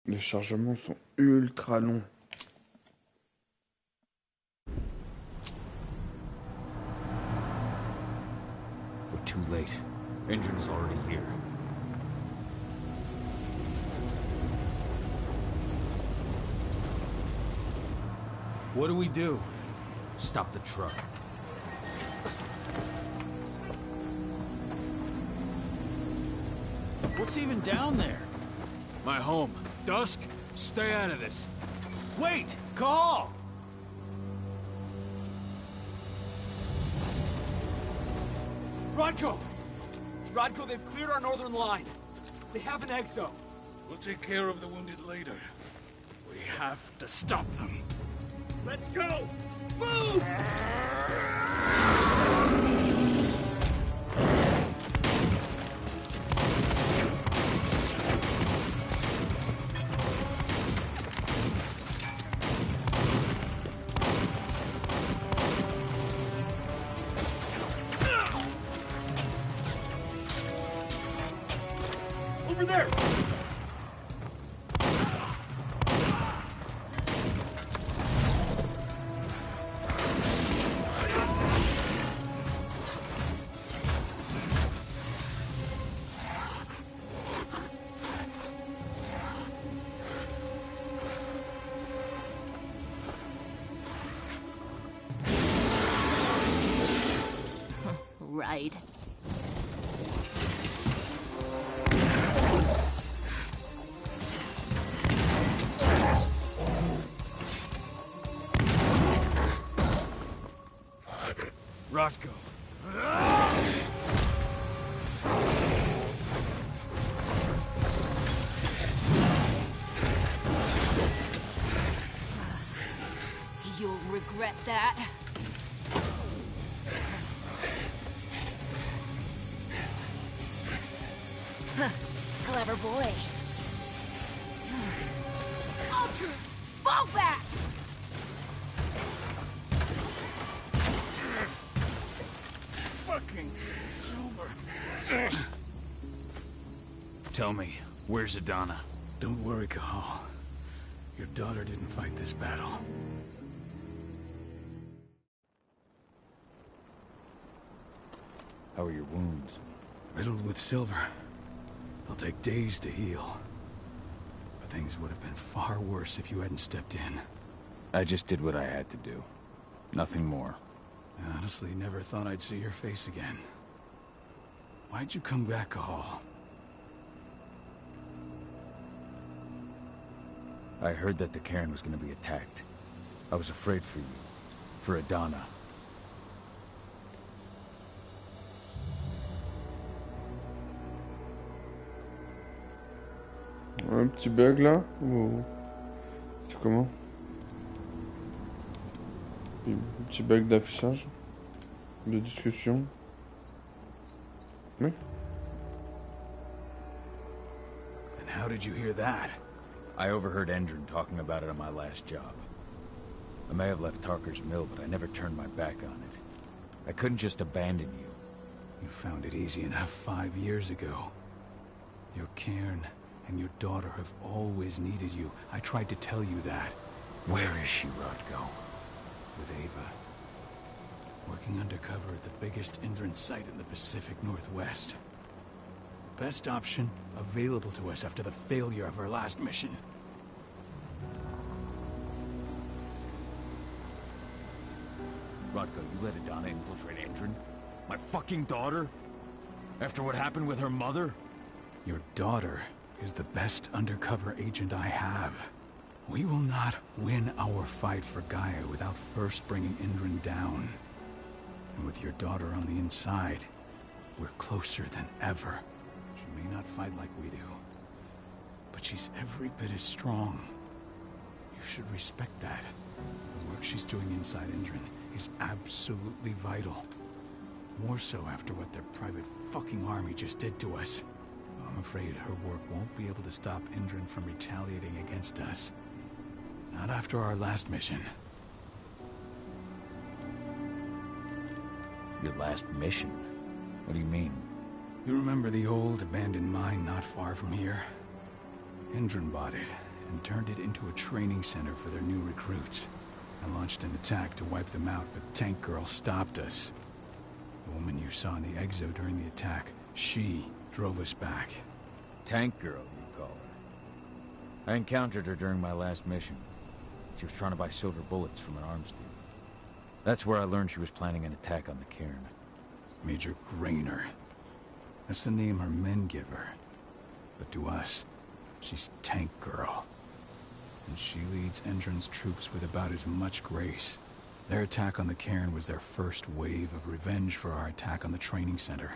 Les chargements sont ultra longs. We're too late. Engine is already here. What do we do? Stop the truck. What's even down there? My home. Dusk, stay out of this. Wait! Call! Rodko! Rodko, they've cleared our northern line. They have an exo. We'll take care of the wounded later. We have to stop them. Let's go! Move! Over there! Right. Rodko. You'll regret that. Clever boy. Ultra, fall back! Fucking silver. Tell me, where's Adana? Don't worry, Kahal. Your daughter didn't fight this battle. How are your wounds? Riddled with silver. They'll take days to heal. But things would have been far worse if you hadn't stepped in. I just did what I had to do. Nothing more. I honestly never thought I'd see your face again. Why'd you come back, Kahal? I heard that the cairn was going to be attacked. I was afraid for you. For Adana. Un petit bug là ou c'est comment? Un petit bug d'affichage, de discussion. Oui. And how did you hear that? I overheard Endron talking about it on my last job. I may have left Tarker's mill, but I never turned my back on it. I couldn't just abandon you. You found it easy enough 5 years ago. Your cairn and your daughter have always needed you. I tried to tell you that. Where is she, Rodko? With Ava. Working undercover at the biggest Endron site in the Pacific Northwest. The best option available to us after the failure of our last mission. Rodko, you let Adana infiltrate Endron? My fucking daughter? After what happened with her mother? Your daughter is the best undercover agent I have. We will not win our fight for Gaia without first bringing Endron down. And with your daughter on the inside, we're closer than ever. She may not fight like we do, but she's every bit as strong. You should respect that. The work she's doing inside Endron is absolutely vital. More so after what their private fucking army just did to us. I'm afraid her work won't be able to stop Endron from retaliating against us. Not after our last mission. Your last mission? What do you mean? You remember the old abandoned mine not far from here? Endron bought it and turned it into a training center for their new recruits. I launched an attack to wipe them out, but Tank Girl stopped us. The woman you saw in the exo during the attack, she drove us back. Tank Girl, you call her. I encountered her during my last mission. She was trying to buy silver bullets from an arms dealer. That's where I learned she was planning an attack on the cairn. Major Grainer. That's the name her men give her. But to us, she's Tank Girl. And she leads Endron's troops with about as much grace. Their attack on the cairn was their first wave of revenge for our attack on the training center.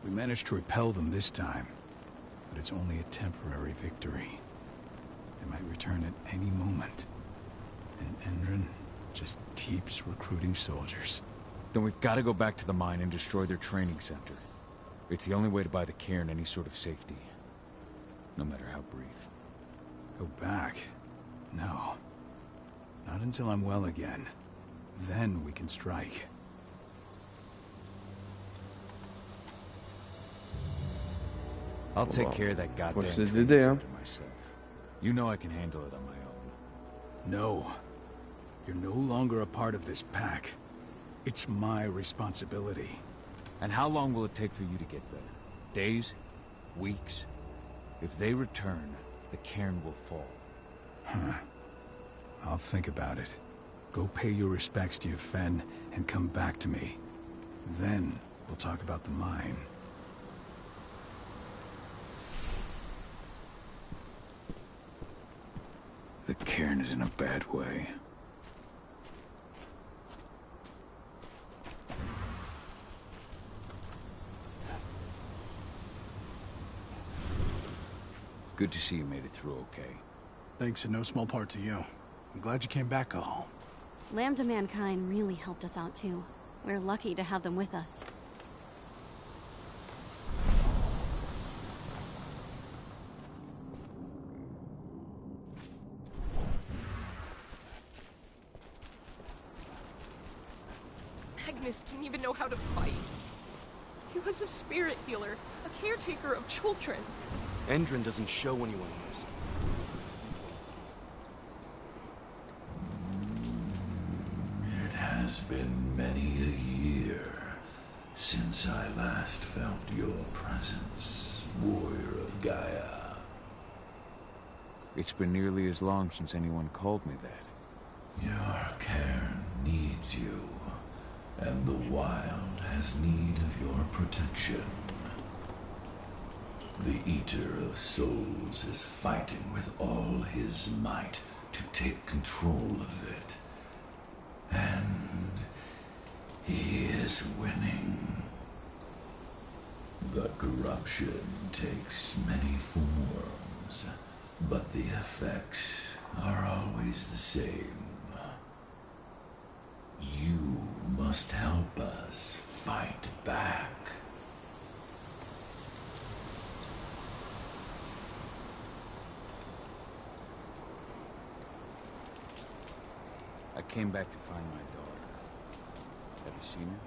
We managed to repel them this time, but it's only a temporary victory. They might return at any moment. And Endron just keeps recruiting soldiers. Then we've got to go back to the mine and destroy their training center. It's the only way to buy the cairn any sort of safety. No matter how brief. Go back? No. Not until I'm well again. Then we can strike. I'll take care of that goddamn training center myself. You know I can handle it on my own. No. You're no longer a part of this pack. It's my responsibility. And how long will it take for you to get there? Days? Weeks? If they return, the cairn will fall. Huh. I'll think about it. Go pay your respects to your Fen and come back to me. Then we'll talk about the mine. The cairn is in a bad way. Good to see you made it through okay. Thanks in no small part to you. I'm glad you came back all. Lambda Mankind really helped us out too. We're lucky to have them with us. Magnus didn't even know how to fight. He was a spirit healer, a caretaker of children. Endron doesn't show anyone this. It has been many a year since I last felt your presence, warrior of Gaia. It's been nearly as long since anyone called me that. Your cairn needs you, and the wild has need of your protection. The Eater of Souls is fighting with all his might to take control of it. And he is winning. The corruption takes many forms, but the effects are always the same. You must help us fight back. I came back to find my daughter. Have you seen her?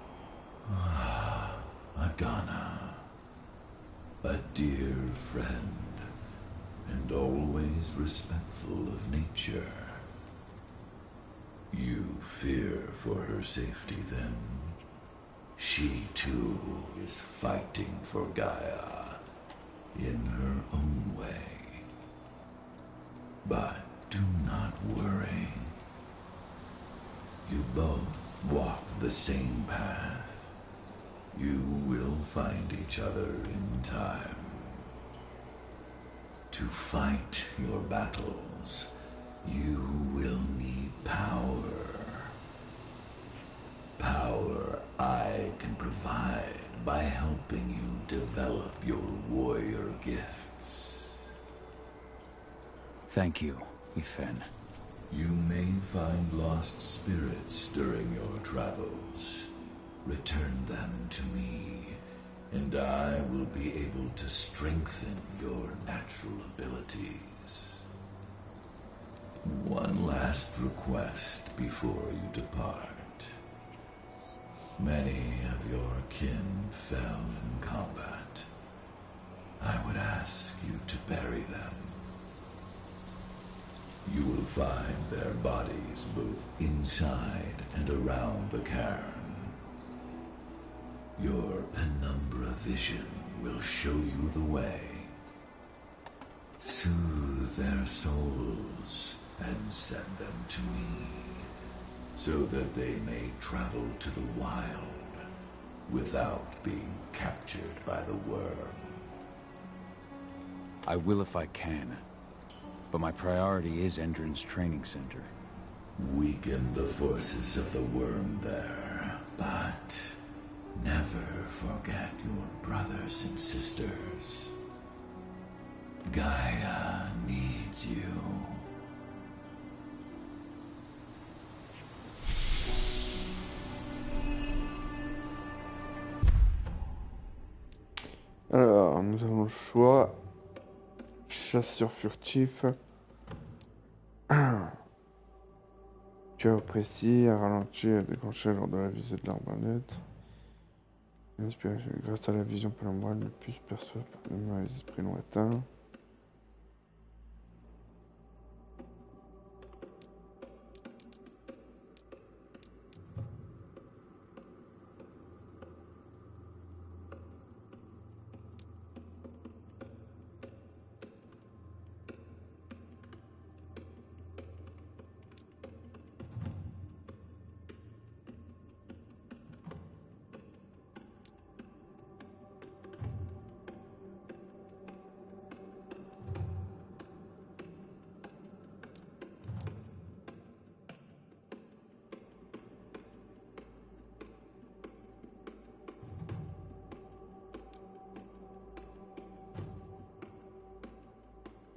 Ah, Adana. A dear friend, and always respectful of nature. You fear for her safety, then? She, too, is fighting for Gaia, in her own way. But do not worry. You both walk the same path. You will find each other in time. To fight your battles, you will need power. Power I can provide by helping you develop your warrior gifts. Thank you, Ifen. You may find lost spirits during your travels. Return them to me, and I will be able to strengthen your natural abilities. One last request before you depart. Many of your kin fell in combat. I would ask you to bury them. You will find their bodies both inside and around the cairn. Your penumbra vision will show you the way. Soothe their souls and send them to me, so that they may travel to the wild without being captured by the worm. I will if I can. But my priority is Endron's training center. Weaken the forces of the worm there, but never forget your brothers and sisters. Gaia needs you. Alors, nous avons le choix. Chasseur furtif. Cœur précis, à ralentir, à déclencher lors de la visée de l'arbalète. Inspiration. Grâce à la vision panombrale, le puce perçoit parfaitement les esprits lointains.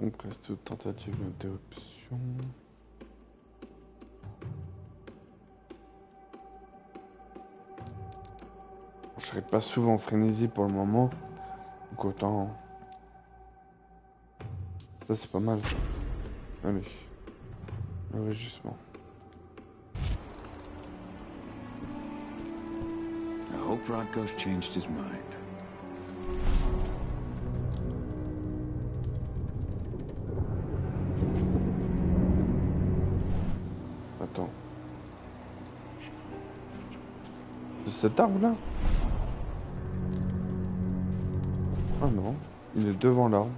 On presse toute tentative d'interruption. Je serai pas souvent en frénésie pour le moment. Donc autant... Ça c'est pas mal. Allez. Le régissement. I hope Rodko's changed his mind. Attends. C'est cet arbre là? Ah non, il est devant l'arbre.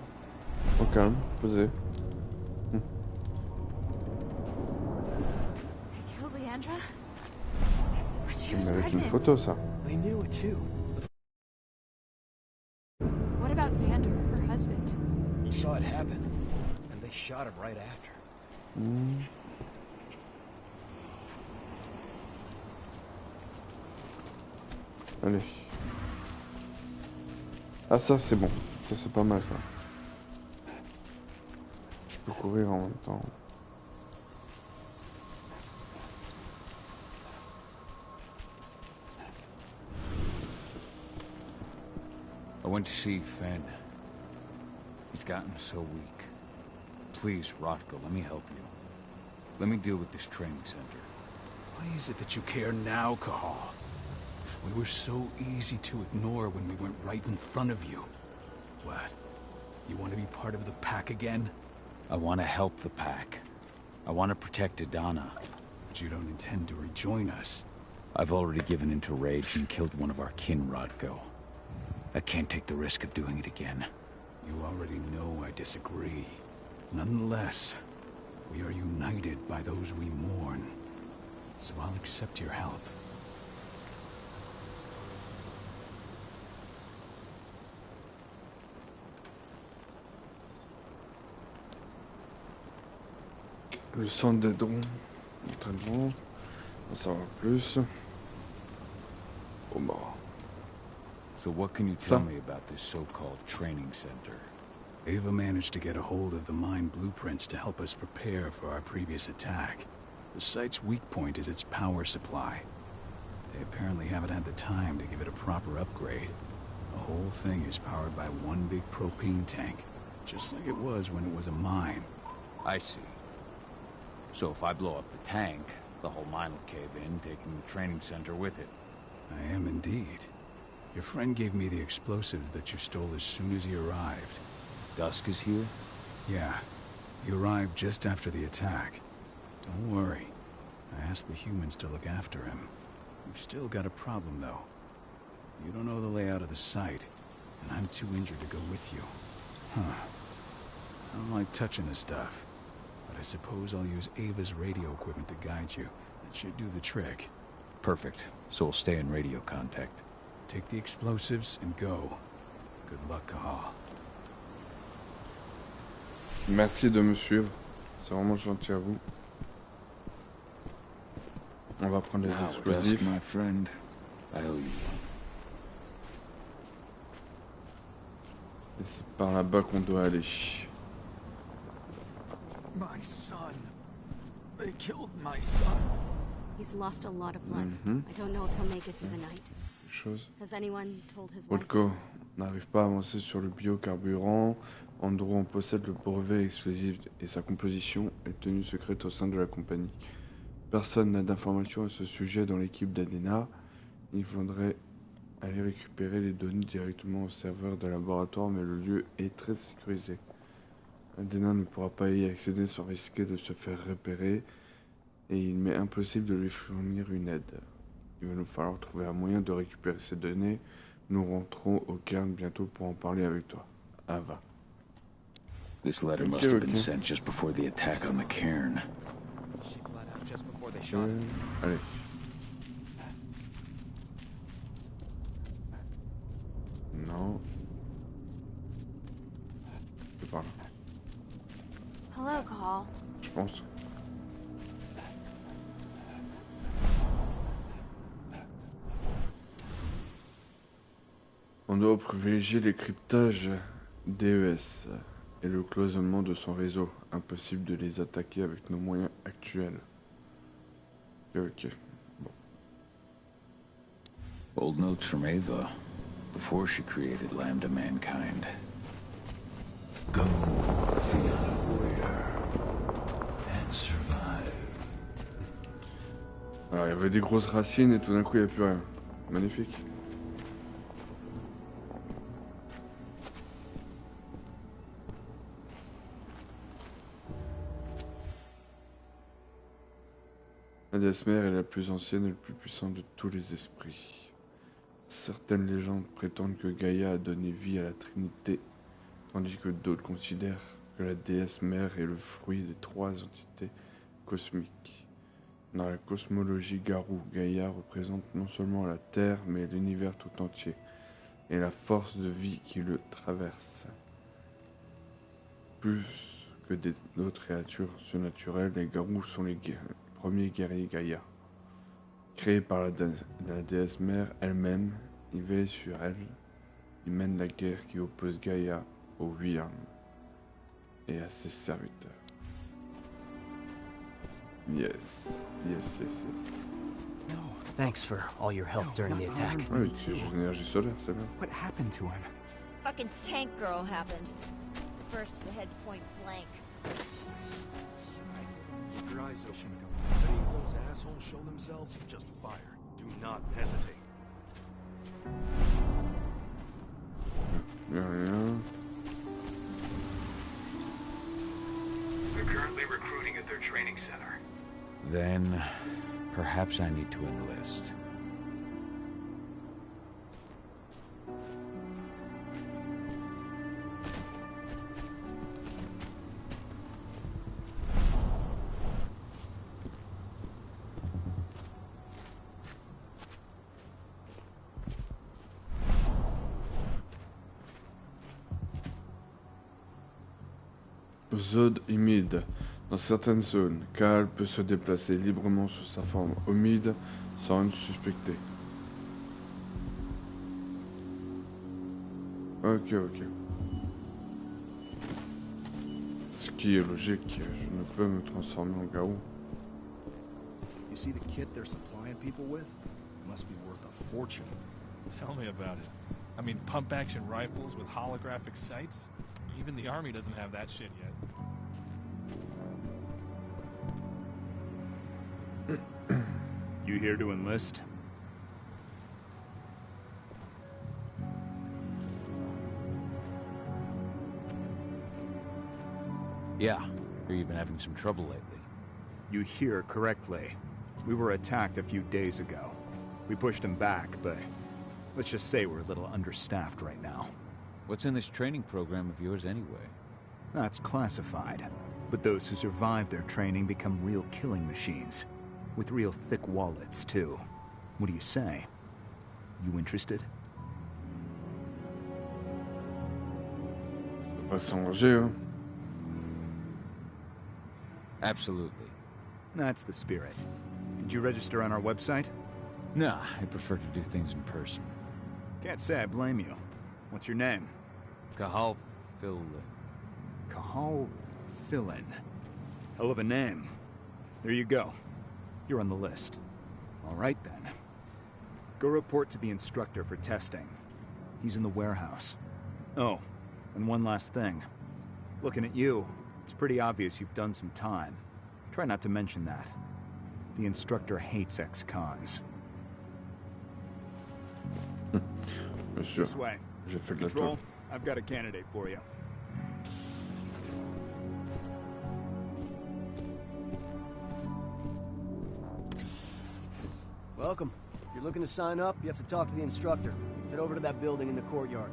Au calme, posé. Mais avec une photo ça. They knew it too. What about Xander, her husband? He saw it happen, and they shot him right after. Allez. Ah ça c'est bon. Ça c'est pas mal ça. Je peux courir en même temps. I went to see Fenn. He's gotten so weak. Please, Rodko, let me help you. Let me deal with this training center. Why is it that you care now, Cahal? We were so easy to ignore when we went right in front of you. What? You want to be part of the pack again? I want to help the pack. I want to protect Adana. But you don't intend to rejoin us. I've already given in to rage and killed one of our kin, Rodko. I can't take the risk of doing it again. You already know I disagree. Nonetheless, we are united by those we mourn. So I'll accept your help. Le centre des dons. Entraînement. On va savoir plus. Oh bah. So what can you tell me about this so-called training center? Ava managed to get a hold of the mine blueprints to help us prepare for our previous attack. The site's weak point is its power supply. They apparently haven't had the time to give it a proper upgrade. The whole thing is powered by one big propane tank, just like it was when it was a mine. I see. So if I blow up the tank, the whole mine will cave in, taking the training center with it. I am indeed. Your friend gave me the explosives that you stole as soon as he arrived. Dusk is here? Yeah. He arrived just after the attack. Don't worry. I asked the humans to look after him. We've still got a problem, though. You don't know the layout of the site, and I'm too injured to go with you. Huh. I don't like touching the stuff, but I suppose I'll use Ava's radio equipment to guide you. That should do the trick. Perfect. So we'll stay in radio contact. Take the explosives and go. Good luck, Cahal. Merci de me suivre. C'est vraiment gentil à vous. On va prendre les explosifs. My friend, I owe you. Et c'est par là-bas qu'on doit aller. My son. They killed my son. He's lost a lot of blood. I don't know if he'll make it through the night. Has anyone told his wife? Rodko n'arrive pas à avancer sur le biocarburant. Andrew en possède le brevet exclusif et sa composition est tenue secrète au sein de la compagnie. Personne n'a d'informations à ce sujet dans l'équipe d'Adena. Il faudrait aller récupérer les données directement au serveur de laboratoire, mais le lieu est très sécurisé. Adena ne pourra pas y accéder sans risquer de se faire repérer, et il m'est impossible de lui fournir une aide. Il va nous falloir trouver un moyen de récupérer ces données. Nous rentrons au cairn bientôt pour en parler avec toi. Ava. This letter must have been sent just before the attack on the cairn. She bled out just before they shot him. Allez. Non. C'est par là. Hello, Cahal. Je pense. On doit privilégier les cryptages DES. et le cloisonnement de son réseau. Impossible de les attaquer avec nos moyens actuels. Ok. Bon. Old notes from Ava, before she created Lambda Mankind. Go, feel warrior, and survive. Alors il y avait des grosses racines et tout d'un coup il n'y a plus rien. Magnifique. La déesse mère est la plus ancienne et la plus puissante de tous les esprits. Certaines légendes prétendent que Gaïa a donné vie à la Trinité, tandis que d'autres considèrent que la déesse mère est le fruit des trois entités cosmiques. Dans la cosmologie garou, Gaïa représente non seulement la Terre, mais l'univers tout entier, et la force de vie qui le traverse. Plus que d'autres créatures surnaturelles, les garous sont les premiers guerriers Gaïa. Créés par la déesse mère elle-même, ils veillent sur elle, ils mènent la guerre qui oppose Gaïa au Wyrm et à ses serviteurs. Yes. No, thanks for all your help during the attack. Ah, utilise l'énergie solaire, c'est bien. What happened to him? Fucking tank girl happened. First to the head point blank. Keep your eyes open. If any of those assholes show themselves, just fire. Do not hesitate. Rien. They're currently recruiting at their training center. Then, perhaps I need to enlist. Zone humide. Dans certaines zones, Cal peut se déplacer librement sous sa forme humide sans être suspecté. Ok. Ce qui est logique, je ne peux me transformer en garou. You see the kit they're supplying people with? It must be worth a fortune. Tell me about it. I mean, pump-action rifles with holographic sights? Even the army doesn't have that shit yet. You here to enlist? Yeah, hear you've been having some trouble lately. You hear correctly. We were attacked a few days ago. We pushed them back, but let's just say we're a little understaffed right now. What's in this training program of yours anyway? That's classified. But those who survive their training become real killing machines. With real thick wallets, too. What do you say? You interested? Pas s'engager, hein? Absolutely. That's the spirit. Did you register on our website? Nah, I prefer to do things in person. Can't say I blame you. What's your name? Cahal Phil. Cahal Philin. Hell of a name. There you go. You're on the list. All right, then. Go report to the instructor for testing. He's in the warehouse. Oh, and one last thing. Looking at you, it's pretty obvious you've done some time. Try not to mention that. The instructor hates ex-cons. This way. Control, I've got a candidate for you. Welcome. If you're looking to sign up, you have to talk to the instructor. Head over to that building in the courtyard.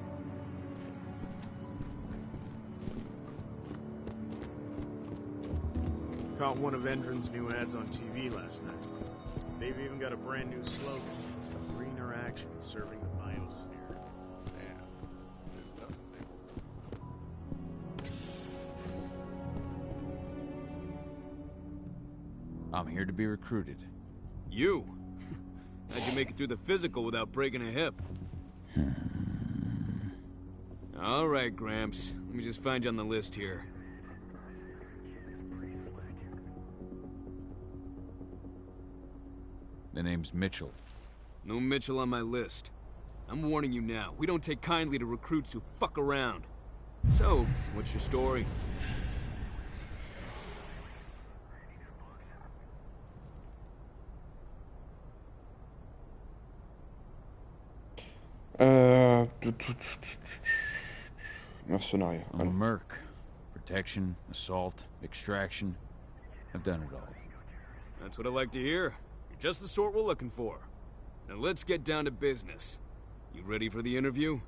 Caught one of Endron's new ads on TV last night. They've even got a brand new slogan. Greener action serving the biosphere. Damn. There's nothing there. I'm here to be recruited. You? How'd you make it through the physical without breaking a hip? All right, Gramps. Let me just find you on the list here. The name's Mitchell. No Mitchell on my list. I'm warning you now. We don't take kindly to recruits who fuck around. So, what's your story? Mercenariat. I'm a merc. Protection, assault, extraction. I've done it all. That's what I like to hear. You're just the sort we're looking for. Now let's get down to business. You ready for the interview?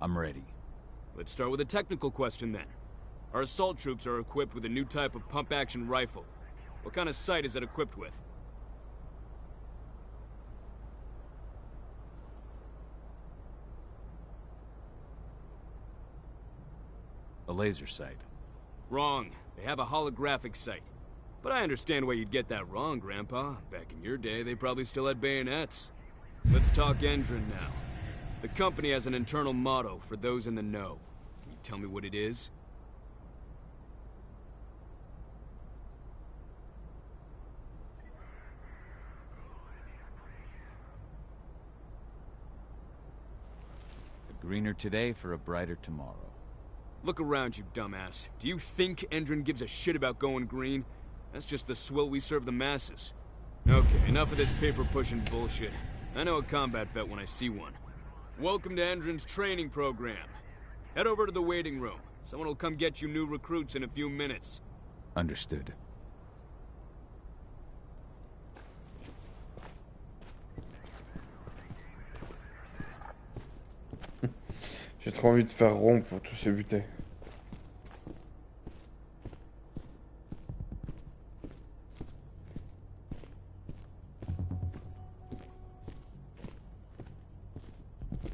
I'm ready. Let's start with a technical question then. Our assault troops are equipped with a new type of pump-action rifle. What kind of sight is it equipped with? A laser sight. Wrong. They have a holographic sight. But I understand why you'd get that wrong, Grandpa. Back in your day, they probably still had bayonets. Let's talk engine now. The company has an internal motto for those in the know. Can you tell me what it is? A greener today for a brighter tomorrow. Look around, you dumbass. Do you think Endron gives a shit about going green? That's just the swill we serve the masses. Okay, enough of this paper-pushing bullshit. I know a combat vet when I see one. Welcome to Endron's training program. Head over to the waiting room. Someone will come get you new recruits in a few minutes. Understood. J'ai trop envie de faire rond pour tous ces butets.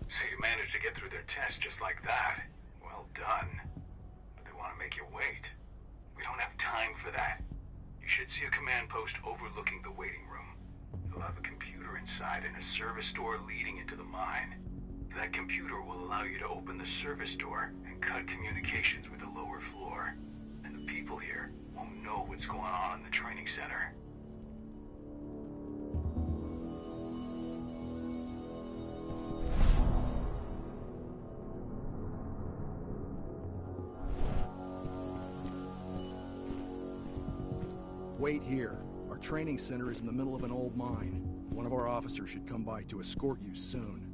So you managed to get through their test just like that. Well done. But they want to make you wait. We don't have time for that. You should see a command post overlooking the waiting room. You'll have a computer inside and a service door leading into the mine. That computer will allow you to open the service door and cut communications with the lower floor. And the people here won't know what's going on in the training center. Wait here. Our training center is in the middle of an old mine. One of our officers should come by to escort you soon.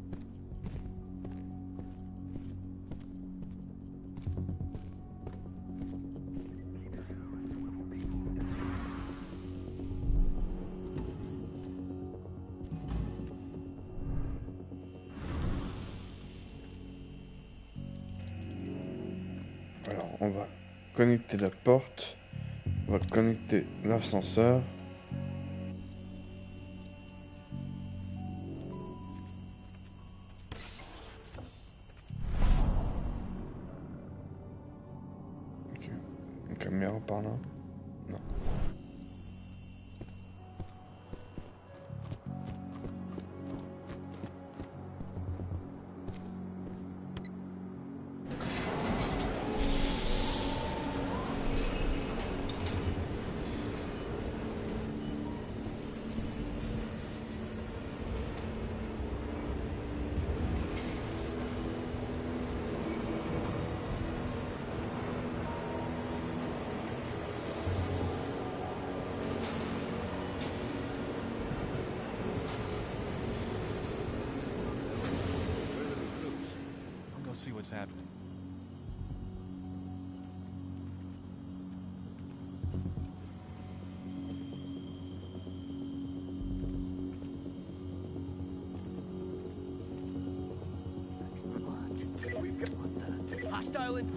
Alors, on va connecter la porte. On va connecter l'ascenseur. Ok. Une caméra par là? Non. See what's happening. What? We've got what the hostile in.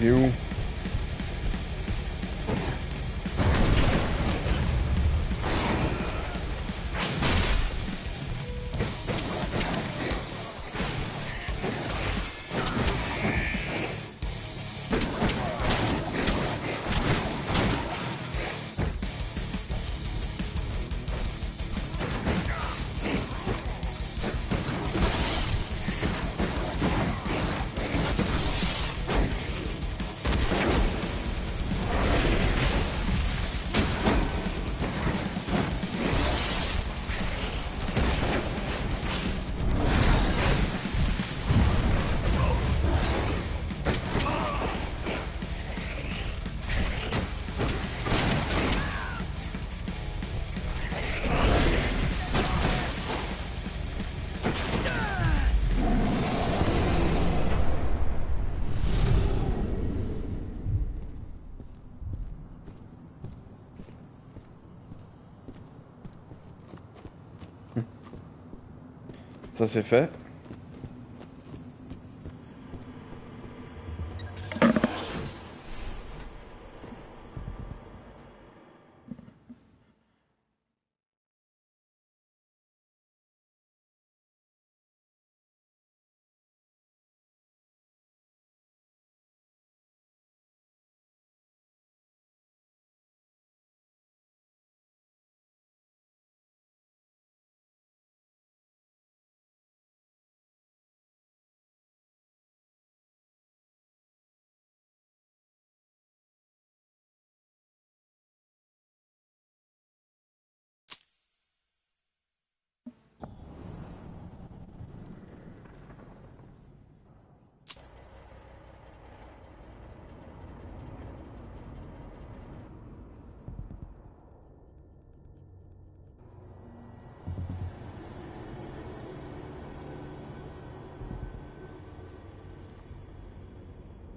Il est où? Ça c'est fait.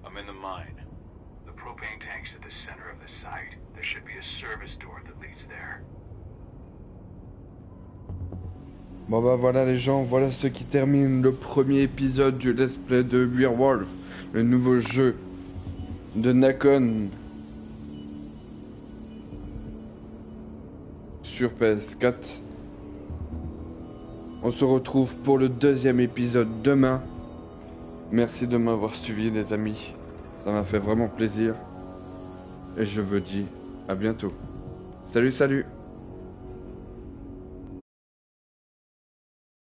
I'm in the mine. The propane tank's at the center of the site. There should be a service door that leads there. Bon bah voilà les gens, voilà ce qui termine le premier épisode du let's play de WereWolf, le nouveau jeu de Nacon sur PS4. On se retrouve pour le deuxième épisode demain. Merci de m'avoir suivi les amis, ça m'a fait vraiment plaisir et je vous dis à bientôt. Salut salut.